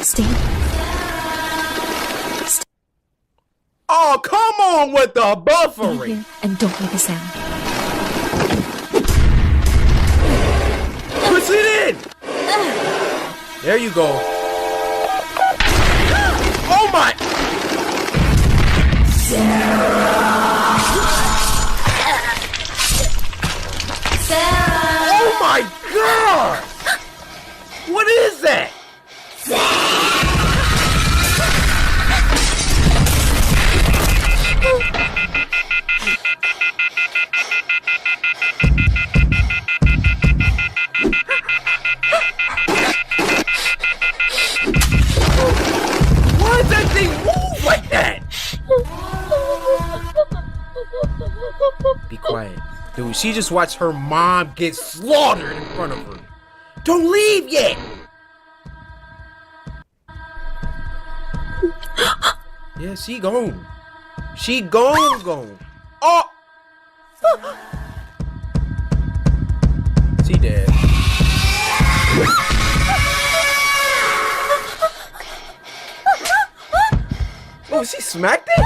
Stay. Oh, come on with the buffering. And don't make a sound. There you go. Oh my! Oh my god! What is that? Why does that thing move like that? Be quiet. Dude, she just watched her mom get slaughtered in front of her. Don't leave yet! Yeah, she gone. She gone. Oh! She dead. Oh, she smacked it?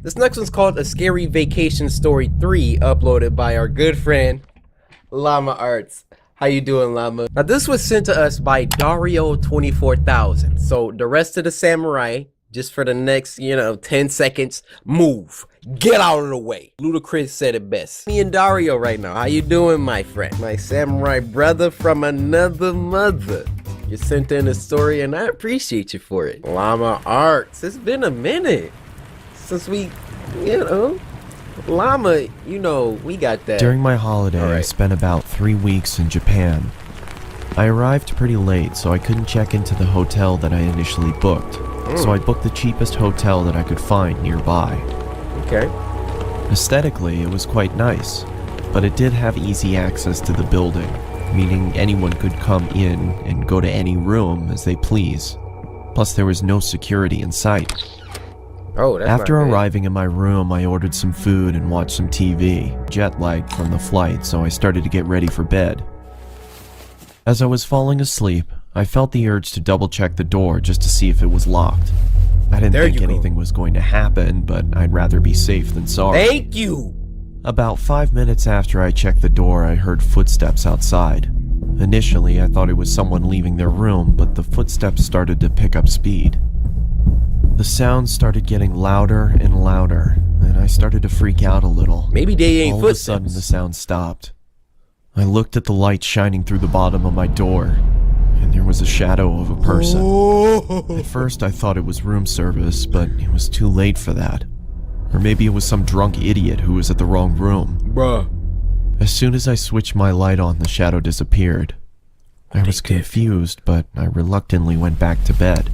This next one's called A Scary Vacation Story 3, uploaded by our good friend, Llama Arts. How you doing, Llama? Now, this was sent to us by Dario24000. So, the rest of the samurai, just for the next, 10 seconds, move. Get out of the way. Ludacris said it best. Me and Dario right now. How you doing, my friend? My samurai brother from another mother. You sent in a story, and I appreciate you for it. Llama Arts. It's been a minute since we, Llama, we got that. During my holiday, I spent about 3 weeks in Japan. I arrived pretty late, so I couldn't check into the hotel that I initially booked. So I booked the cheapest hotel that I could find nearby. Okay. Aesthetically, it was quite nice, but it did have easy access to the building, meaning anyone could come in and go to any room as they please. Plus, there was no security in sight. Oh, that's After not good. arriving in my room, I ordered some food and watched some TV, jet-lagged from the flight, so I started to get ready for bed. As I was falling asleep, I felt the urge to double-check the door just to see if it was locked. I didn't think anything was going to happen, but I'd rather be safe than sorry. Thank you! About 5 minutes after I checked the door, I heard footsteps outside. Initially, I thought it was someone leaving their room, but the footsteps started to pick up speed. The sounds started getting louder and louder, and I started to freak out a little. Maybe they ain't All footsteps. of a sudden, the sound stopped. I looked at the light shining through the bottom of my door, and there was a shadow of a person. At first, I thought it was room service, but it was too late for that. Or maybe it was some drunk idiot who was at the wrong room. Bruh. As soon as I switched my light on, the shadow disappeared. I was confused, but I reluctantly went back to bed.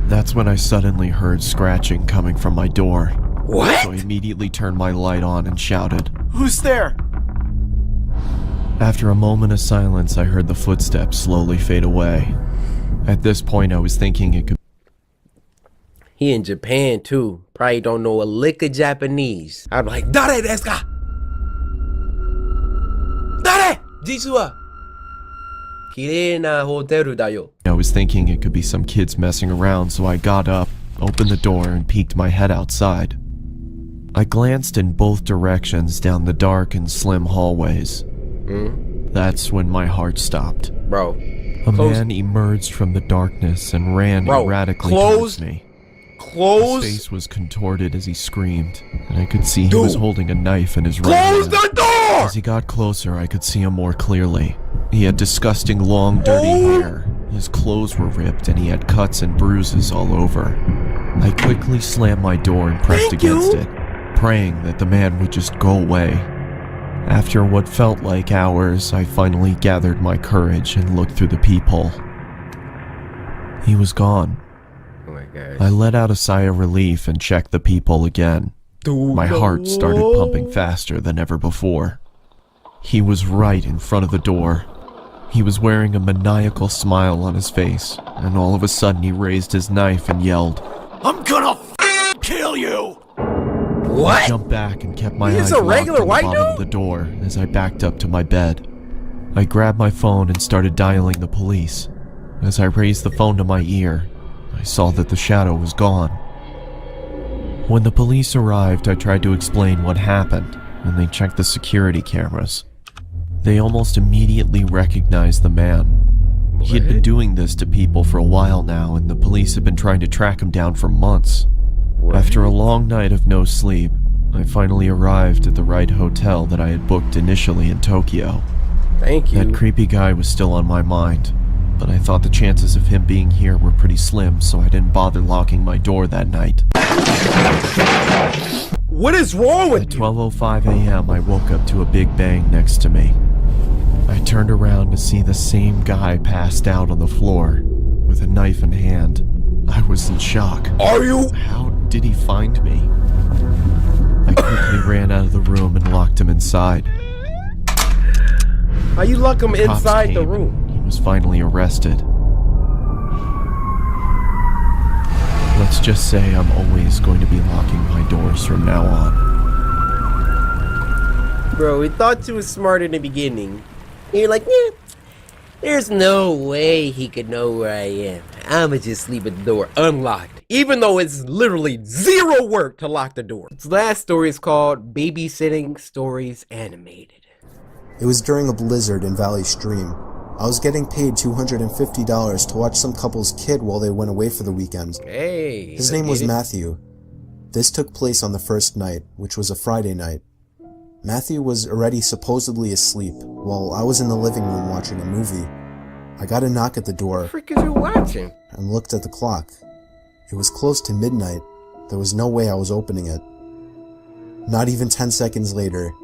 That's when I suddenly heard scratching coming from my door. What? So I immediately turned my light on and shouted, Who's there? After a moment of silence, I heard the footsteps slowly fade away. At this point, I was thinking it could... He in Japan, too. Probably don't know a lick of Japanese. I'm like, Dare desu ka? Dare! Jitsu wa kirei na hoteru da yo. I was thinking it could be some kids messing around, so I got up, opened the door, and peeked my head outside. I glanced in both directions down the dark and slim hallways. That's when my heart stopped. Bro. A man emerged from the darkness and ran erratically towards me. His face was contorted as he screamed, and I could see he was holding a knife in his right hand. Close the door! As he got closer, I could see him more clearly. He had disgusting long, dirty hair. His clothes were ripped, and he had cuts and bruises all over. I quickly slammed my door and pressed against it, praying that the man would just go away. After what felt like hours, I finally gathered my courage and looked through the peephole. He was gone. Oh my god. I let out a sigh of relief and checked the peephole again. My heart started pumping faster than ever before. He was right in front of the door. He was wearing a maniacal smile on his face, and all of a sudden he raised his knife and yelled, I'm gonna kill you! I jumped back and kept my eyes a locked regular on the white bottom of the door as I backed up to my bed. I grabbed my phone and started dialing the police. As I raised the phone to my ear, I saw that the shadow was gone. When the police arrived, I tried to explain what happened, and they checked the security cameras. They almost immediately recognized the man. He had been doing this to people for a while now, and the police had been trying to track him down for months. After a long night of no sleep, I finally arrived at the right hotel that I had booked initially in Tokyo. Thank you. That creepy guy was still on my mind, but I thought the chances of him being here were pretty slim, so I didn't bother locking my door that night. What is wrong with you? At 12:05 a.m., I woke up to a big bang next to me. I turned around to see the same guy passed out on the floor, with a knife in hand. I was in shock. Are you? How did he find me? I quickly ran out of the room and locked him inside. How you lock him inside the room? He was finally arrested. Let's just say I'm always going to be locking my doors from now on. Bro, we thought you was smart in the beginning. You're like, yeah, there's no way he could know where I am. I'ma just leave the door unlocked, even though it's literally zero work to lock the door. Its last story is called Babysitting Stories Animated. It was during a blizzard in Valley Stream. I was getting paid $250 to watch some couple's kid while they went away for the weekend. Hey, his name was Matthew. This took place on the first night, which was a Friday night. Matthew was already supposedly asleep, while I was in the living room watching a movie. I got a knock at the door. What the frick is you watching? And looked at the clock. It was close to midnight. There was no way I was opening it. Not even 10 seconds later.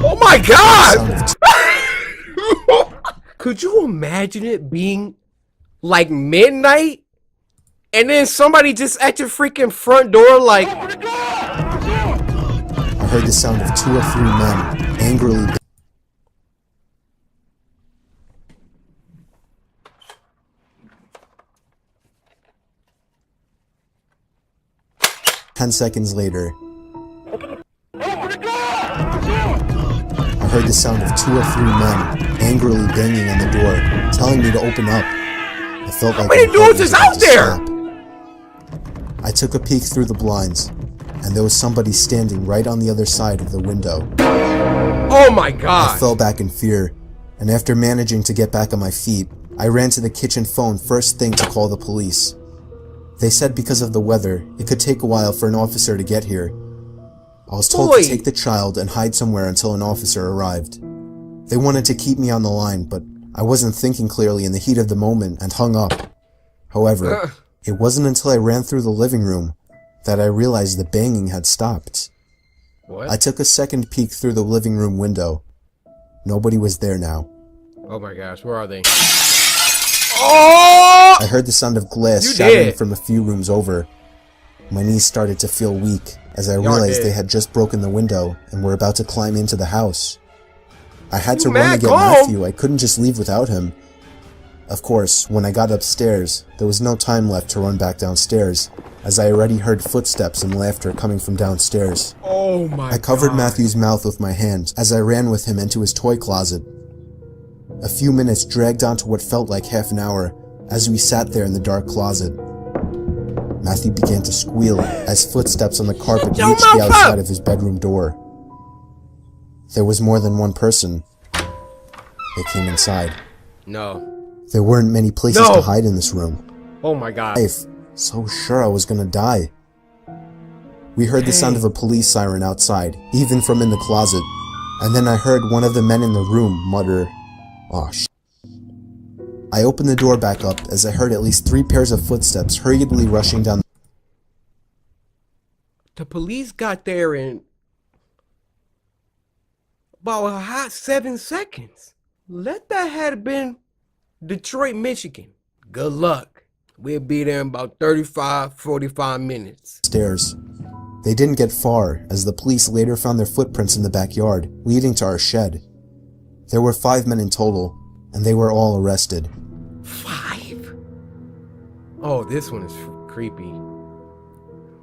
Oh my god! Could you imagine it being like midnight? And then somebody just at your freaking front door like... I heard the sound of 2 or 3 men angrily... 10 seconds later. I heard the sound of 2 or 3 men angrily banging on the door, telling me to open up. I felt like... How many doors is out there? I took a peek through the blinds, and there was somebody standing right on the other side of the window. Oh my god! I fell back in fear, and after managing to get back on my feet, I ran to the kitchen phone first thing to call the police. They said because of the weather, it could take a while for an officer to get here. I was told to take the child and hide somewhere until an officer arrived. They wanted to keep me on the line, but I wasn't thinking clearly in the heat of the moment and hung up. However, it wasn't until I ran through the living room that I realized the banging had stopped. What? I took a second peek through the living room window. Nobody was there now. Oh my gosh, where are they? Oh! I heard the sound of glass shattering from a few rooms over. My knees started to feel weak as I realized they had just broken the window and were about to climb into the house. I had to run to get Matthew. I couldn't just leave without him. Of course, when I got upstairs, there was no time left to run back downstairs, as I already heard footsteps and laughter coming from downstairs. Oh my god. I covered Matthew's mouth with my hand as I ran with him into his toy closet. A few minutes dragged on to what felt like half an hour as we sat there in the dark closet. Matthew began to squeal as footsteps on the carpet reached the outside of his bedroom door. There was more than one person. They came inside. No. There weren't many places to hide in this room. Oh my god. So sure I was gonna die. We heard the sound of a police siren outside, even from in the closet, and then I heard one of the men in the room mutter, "Aw, shit." I opened the door back up as I heard at least 3 pairs of footsteps hurriedly rushing down. The police got there in about a hot 7 seconds. Let that have been Detroit, Michigan. Good luck. We'll be there in about 45 minutes. Stairs. They didn't get far, as the police later found their footprints in the backyard, leading to our shed. There were 5 men in total, and they were all arrested. 5? Oh, this one is creepy.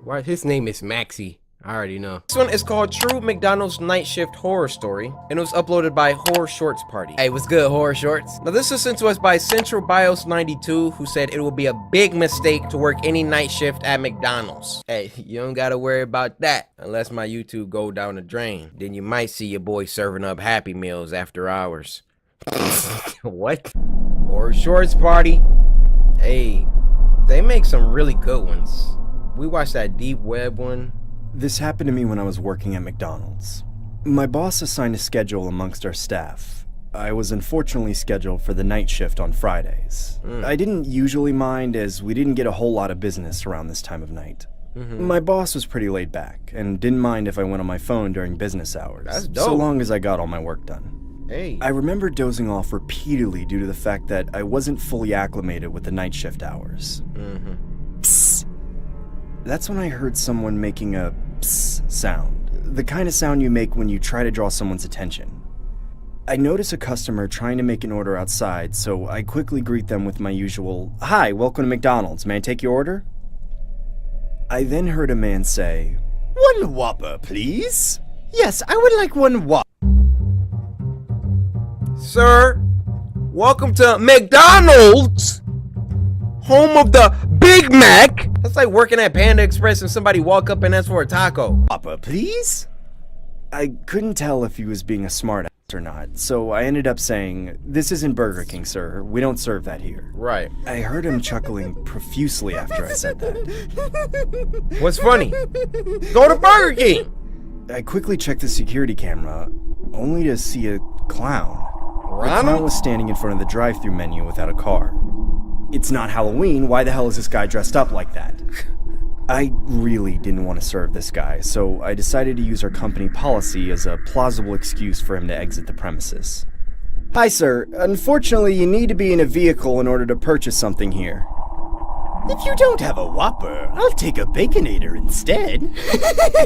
Why his name is Maxie? I already know. This one is called True McDonald's Night Shift Horror Story, and it was uploaded by Horror Shorts Party. Hey, what's good, Horror Shorts? Now, this was sent to us by Central Bios 92, who said it will be a big mistake to work any night shift at McDonald's. Hey, you don't gotta worry about that unless my YouTube go down the drain. Then you might see your boy serving up Happy Meals after hours. What? Horror Shorts Party? Hey, they make some really good ones. We watched that Deep Web one. This happened to me when I was working at McDonald's. My boss assigned a schedule amongst our staff. I was unfortunately scheduled for the night shift on Fridays. I didn't usually mind, as we didn't get a whole lot of business around this time of night. My boss was pretty laid back, and didn't mind if I went on my phone during business hours. That's dope. So long as I got all my work done. Hey. I remember dozing off repeatedly due to the fact that I wasn't fully acclimated with the night shift hours. Psst. That's when I heard someone making a psst sound. The kind of sound you make when you try to draw someone's attention. I notice a customer trying to make an order outside, so I quickly greet them with my usual, "Hi, welcome to McDonald's. May I take your order?" I then heard a man say, "1 Whopper, please." "Yes, I would like 1 Whopper." Sir, welcome to McDonald's, home of the Big Mac. That's like working at Panda Express and somebody walk up and ask for a taco. "Whopper, please?" I couldn't tell if he was being a smart ass or not, so I ended up saying, "This isn't Burger King, sir. We don't serve that here." Right. I heard him chuckling profusely after I said that. What's funny? Go to Burger King. I quickly checked the security camera, only to see a clown. The clown was standing in front of the drive-thru menu without a car. It's not Halloween. Why the hell is this guy dressed up like that? I really didn't want to serve this guy, so I decided to use our company policy as a plausible excuse for him to exit the premises. "Hi, sir. Unfortunately, you need to be in a vehicle in order to purchase something here." "If you don't have a Whopper, I'll take a Baconator instead."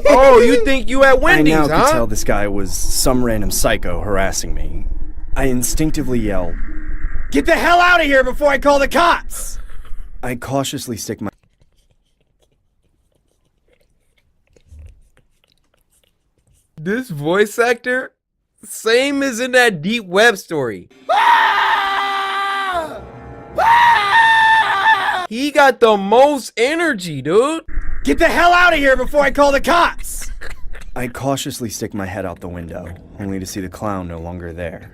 Oh, you think you at Wendy's, I now huh? could tell this guy was some random psycho harassing me. I instinctively yelled, "Get the hell out of here before I call the cops!" I cautiously stick my... This voice actor, same as in that Deep Web story. He got the most energy, dude. "Get the hell out of here before I call the cops!" I cautiously stick my head out the window, only to see the clown no longer there.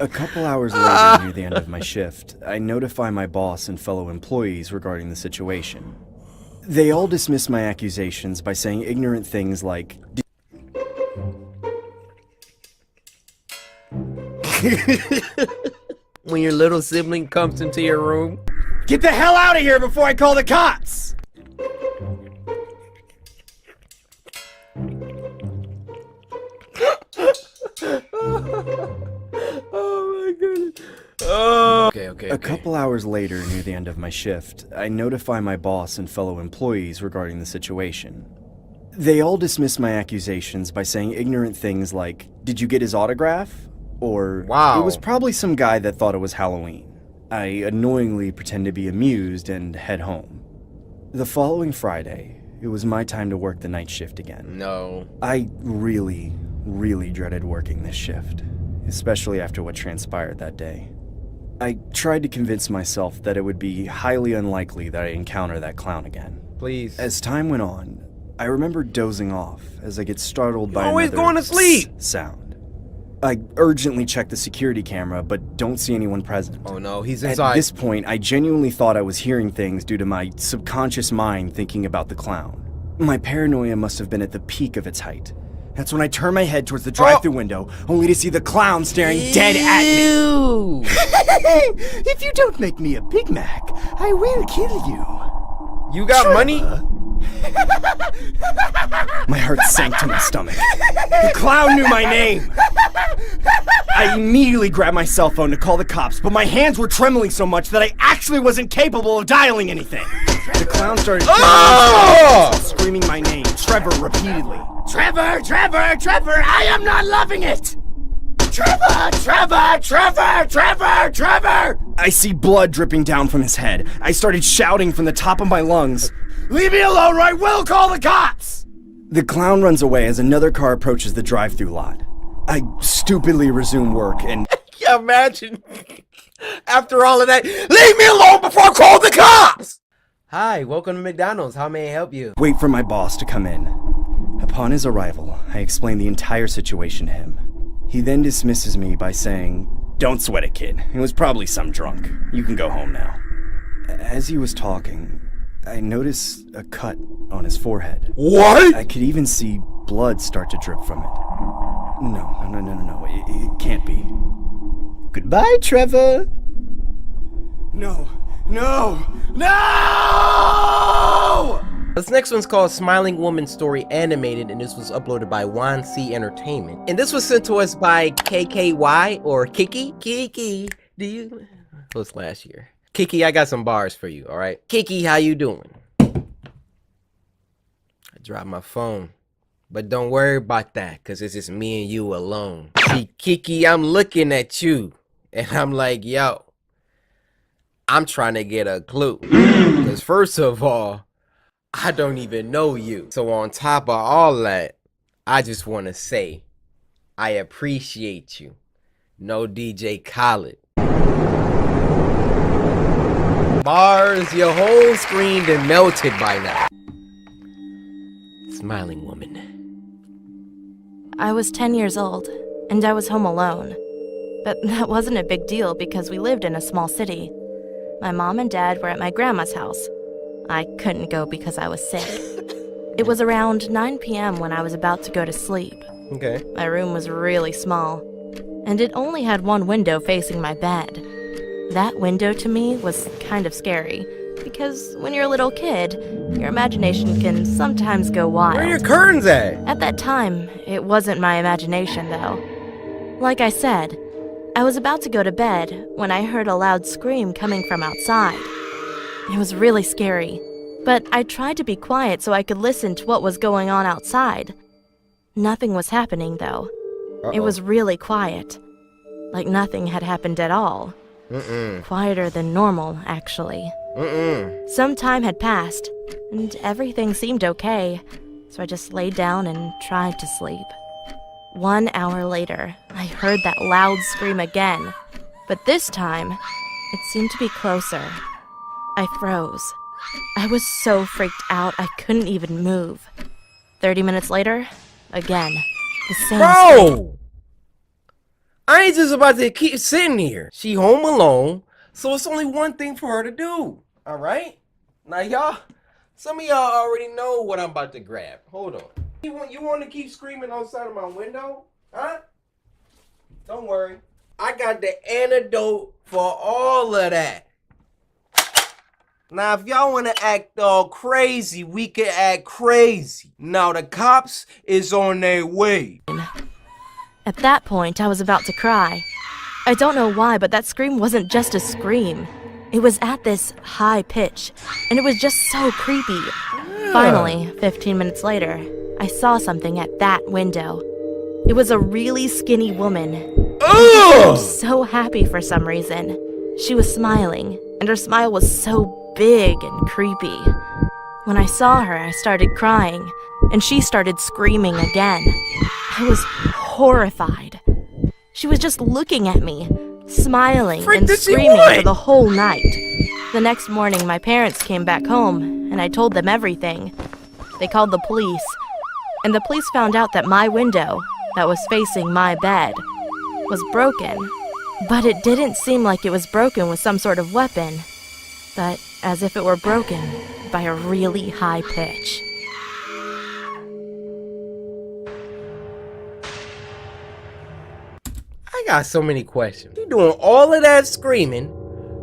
A couple hours later, near the end of my shift, I notify my boss and fellow employees regarding the situation. They all dismiss my accusations by saying ignorant things like, When your little sibling comes into your room. "Get the hell out of here before I call the cops!" Oh my goodness. Oh. Okay. A couple hours later, near the end of my shift, I notify my boss and fellow employees regarding the situation. They all dismiss my accusations by saying ignorant things like, "Did you get his autograph?" Or, "Wow, it was probably some guy that thought it was Halloween." I annoyingly pretend to be amused and head home. The following Friday, it was my time to work the night shift again. No. I really dreaded working this shift, especially after what transpired that day. I tried to convince myself that it would be highly unlikely that I'd encounter that clown again. Please. As time went on, I remember dozing off as I get startled by always another going to sleep sound. I urgently check the security camera, but don't see anyone present. Oh no, he's inside. At this point, I genuinely thought I was hearing things due to my subconscious mind thinking about the clown. My paranoia must have been at the peak of its height. That's when I turn my head towards the drive-thru window, only to see the clown staring dead at me. "If you don't make me a Big Mac, I will kill you." You got money? My heart sank to my stomach. The clown knew my name. I immediately grabbed my cell phone to call the cops, but my hands were trembling so much that I actually wasn't capable of dialing anything. The clown started screaming my name, Trevor, repeatedly. "Trevor, Trevor, Trevor, I am not loving it! Trevor, Trevor, Trevor, Trevor, Trevor!" I see blood dripping down from his head. I started shouting from the top of my lungs, Leave me alone, right? We'll call the cops! The clown runs away as another car approaches the drive-thru lot. I stupidly resume work and... Yeah, imagine. After all of that, leave me alone before I call the cops! Hi, welcome to McDonald's. How may I help you? wait for my boss to come in. Upon his arrival, I explain the entire situation to him. He then dismisses me by saying, "Don't sweat it, kid. It was probably some drunk. You can go home now." As he was talking, I noticed a cut on his forehead. What? I could even see blood start to drip from it. No. It can't be. Goodbye, Trevor. No! This next one's called Smiling Woman Story Animated, and this was uploaded by Juan C Entertainment. And this was sent to us by KKY or Kiki. Kiki, do you? It was last year. Kiki, I got some bars for you, all right? Kiki, how you doing? I dropped my phone. But don't worry about that, because it's just me and you alone. See, Kiki, I'm looking at you, and I'm like, yo, I'm trying to get a clue. Because first of all, I don't even know you. So on top of all that, I just want to say, I appreciate you. No DJ Khaled. Bars, your whole screen done melted by now. Smiling Woman. I was 10 years old, and I was home alone. But that wasn't a big deal because we lived in a small city. My mom and dad were at my grandma's house. I couldn't go because I was sick. It was around 9 p.m. when I was about to go to sleep. Okay. My room was really small, and it only had one window facing my bed. That window to me was kind of scary, because when you're a little kid, your imagination can sometimes go wild. Where are your curtains at? At that time, it wasn't my imagination, though. Like I said, I was about to go to bed when I heard a loud scream coming from outside. It was really scary, but I tried to be quiet so I could listen to what was going on outside. Nothing was happening, though. It was really quiet. Like nothing had happened at all. Quieter than normal, actually. Some time had passed, and everything seemed okay, so I just laid down and tried to sleep. 1 hour later, I heard that loud scream again, but this time, it seemed to be closer. I froze. I was so freaked out I couldn't even move. 30 minutes later, again, the same scream. Bro! I ain't just about to keep sitting here. She home alone, so it's only one thing for her to do. All right? Now, y'all, some of y'all already know what I'm about to grab. Hold on. You want to keep screaming outside of my window? Huh? Don't worry. I got the antidote for all of that. Now, if y'all want to act all crazy, we can act crazy. Now, the cops is on their way. At that point, I was about to cry. I don't know why, but that scream wasn't just a scream. It was at this high pitch, and it was just so creepy. Finally, 15 minutes later, I saw something at that window. It was a really skinny woman. She seemed so happy for some reason. She was smiling, and her smile was so big and creepy. When I saw her, I started crying, and she started screaming again. I was horrified. She was just looking at me, smiling and screaming for the whole night. The next morning, my parents came back home, and I told them everything. They called the police, and the police found out that my window, that was facing my bed, was broken. But it didn't seem like it was broken with some sort of weapon, but as if it were broken by a really high pitch. I got so many questions. You doing all of that screaming?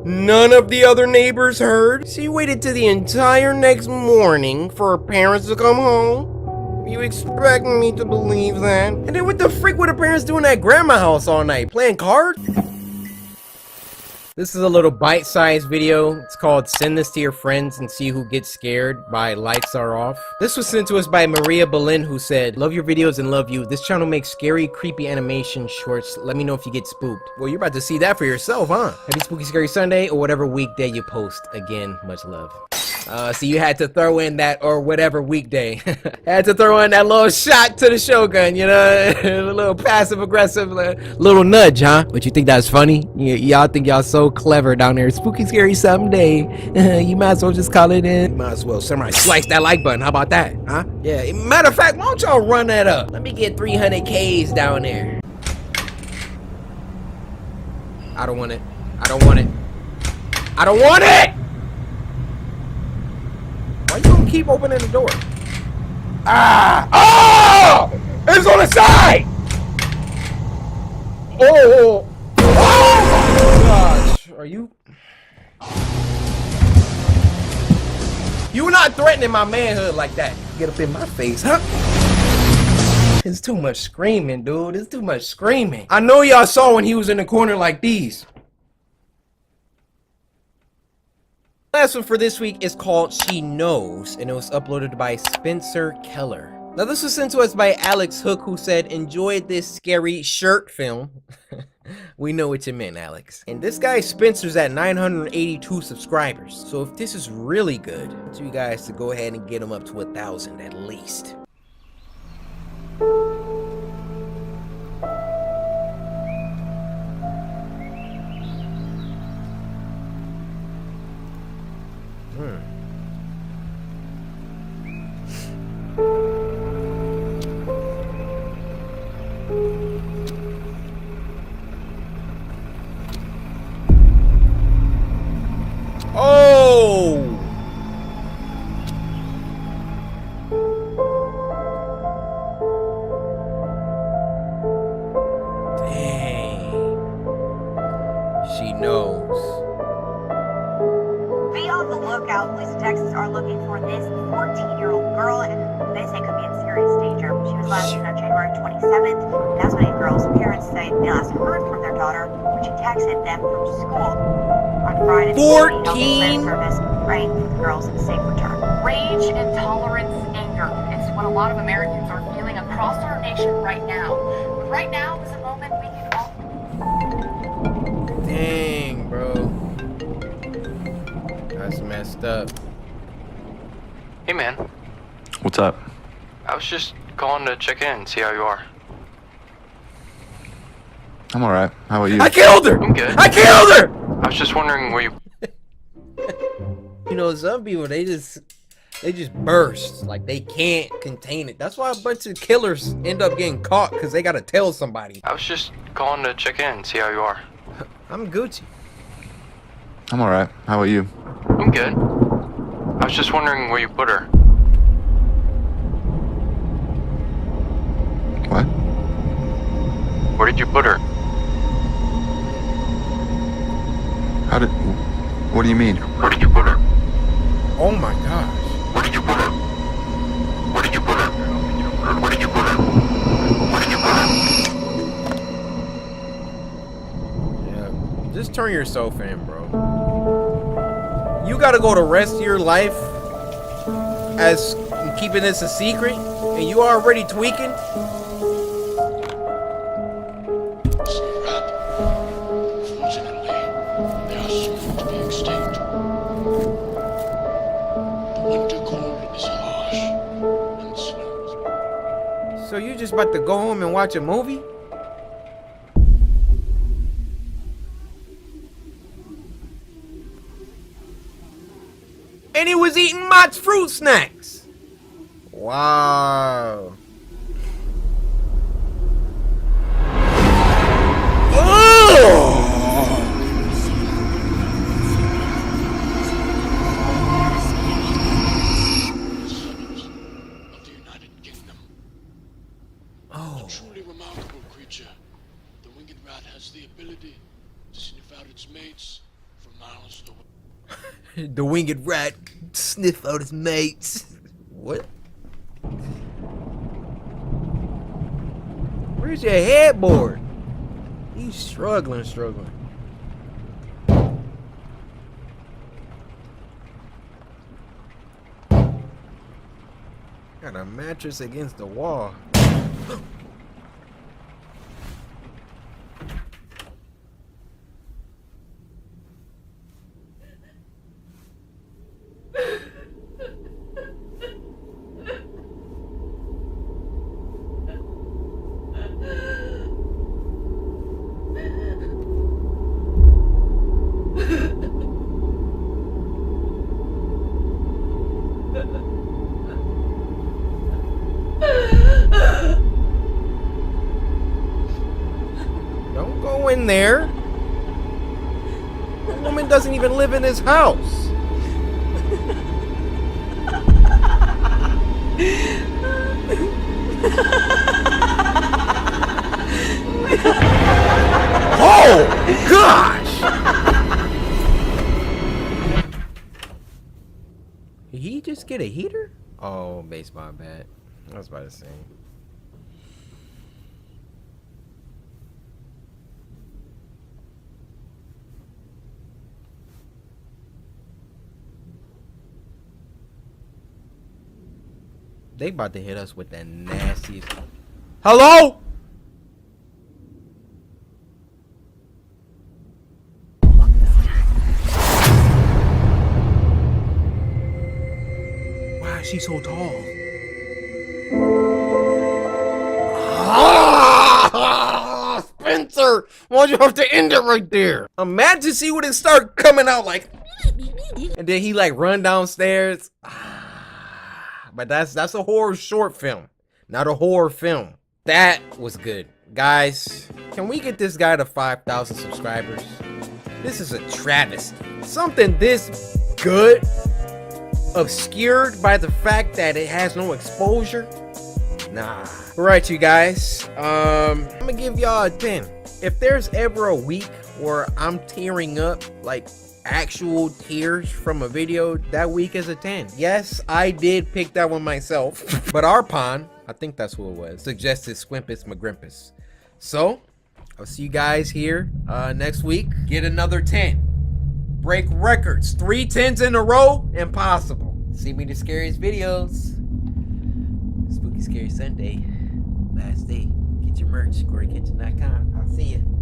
None of the other neighbors heard? She waited till the entire next morning for her parents to come home? You expect me to believe that? And then what the freak were the parents doing at grandma's house all night? Playing cards? This is a little bite-sized video. It's called Send This to Your Friends and See Who Gets Scared by Lights Are Off. This was sent to us by Maria Boleyn, who said, "Love your videos and love you. This channel makes scary, creepy animation shorts. Let me know if you get spooked." Well, you're about to see that for yourself, huh? Happy Spooky Scary Sunday or whatever weekday you post. Again, much love. So you had to throw in that or whatever weekday. Had to throw in that little shot to the Shogun, you know, a little passive aggressive little nudge, huh? But you think that's funny? Y'all think y'all so clever down there. Spooky scary someday. You might as well just call it in. You might as well somebody slice that like button. How about that, huh? Yeah. Matter of fact, why don't y'all run that up? Let me get 300 Ks down there. I don't want it. I don't want it. I don't want it! Why you gonna keep opening the door? Ah! Oh! It's on the side! Oh! Oh my gosh. Are you? You not threatening my manhood like that. Get up in my face, huh? It's too much screaming, dude. It's too much screaming. I know y'all saw when he was in the corner like these. Last one for this week is called She Knows, and it was uploaded by Spencer Keller. Now this was sent to us by Alex Hook, who said, enjoyed this scary shirt film. We know what you meant, Alex. And this guy Spencer's at 982 subscribers. So if this is really good, I want you guys to go ahead and get him up to 1,000 at least. Oh! Dang. She knows. Be on the lookout. Police in Texas are looking for this 14-year-old girl, and they say could be in serious danger. She was last seen on January 27th. That's when the girl's parents say they last heard from their daughter when she texted them from school. On Friday, 14 service praying for the girl's safe return. Rage, intolerance, anger. It's what a lot of Americans are feeling across our nation right now. But right now is a moment we can all... Dang, bro. That's messed up. Hey, man. What's up? I was just calling to check in, see how you are. I'm alright. How about you? I killed her! I'm good. I killed her! I was just wondering where you... You know, some people, they just burst. Like, they can't contain it. That's why a bunch of killers end up getting caught, because they gotta tell somebody. I was just calling to check in, see how you are. I'm Gucci. I'm alright. How about you? I'm good. I was just wondering where you put her. What? Where did you put her? What do you mean? Where did you put her? Oh my gosh. Where did you put her? Where did you put her? Where did you put her? Where did you put her? Yeah. Just turn yourself in, bro. You gotta go the rest of your life as keeping this a secret, and you already tweaking? So you just about to go home and watch a movie? And he was eating Mott's fruit snacks. Wow. A truly remarkable creature. The winged rat has the ability to sniff out its mates from miles away. The winged rat sniff out his mates. What? Where's your headboard? He's struggling. Got a mattress against the wall. go in there. The woman doesn't even live in his house. Oh, gosh! Did he just get a heater? Oh, baseball bat. I was about to say. They about to hit us with that nastiest. Hello? Why is she so tall? Ah, Spencer! Why'd you have to end it right there? Imagine she would have started coming out like, and then he like run downstairs. But that's a horror short film, not a horror film. That was good. Guys, can we get this guy to 5,000 subscribers? This is a travesty. Something this good, obscured by the fact that it has no exposure? Nah. Alright, you guys. I'm gonna give y'all a 10. If there's ever a week where I'm tearing up, like actual tears from a video, that week is a 10. Yes, I did pick that one myself. But Arpon, I think that's who it was, suggested Squimpus McGrimpus. So, I'll see you guys here next week. Get another 10. Break records. 3 10s in a row? Impossible. See me the scariest videos. Spooky Scary Sunday. Last day. Get your merch. CoryxKenshin.com. I'll see you.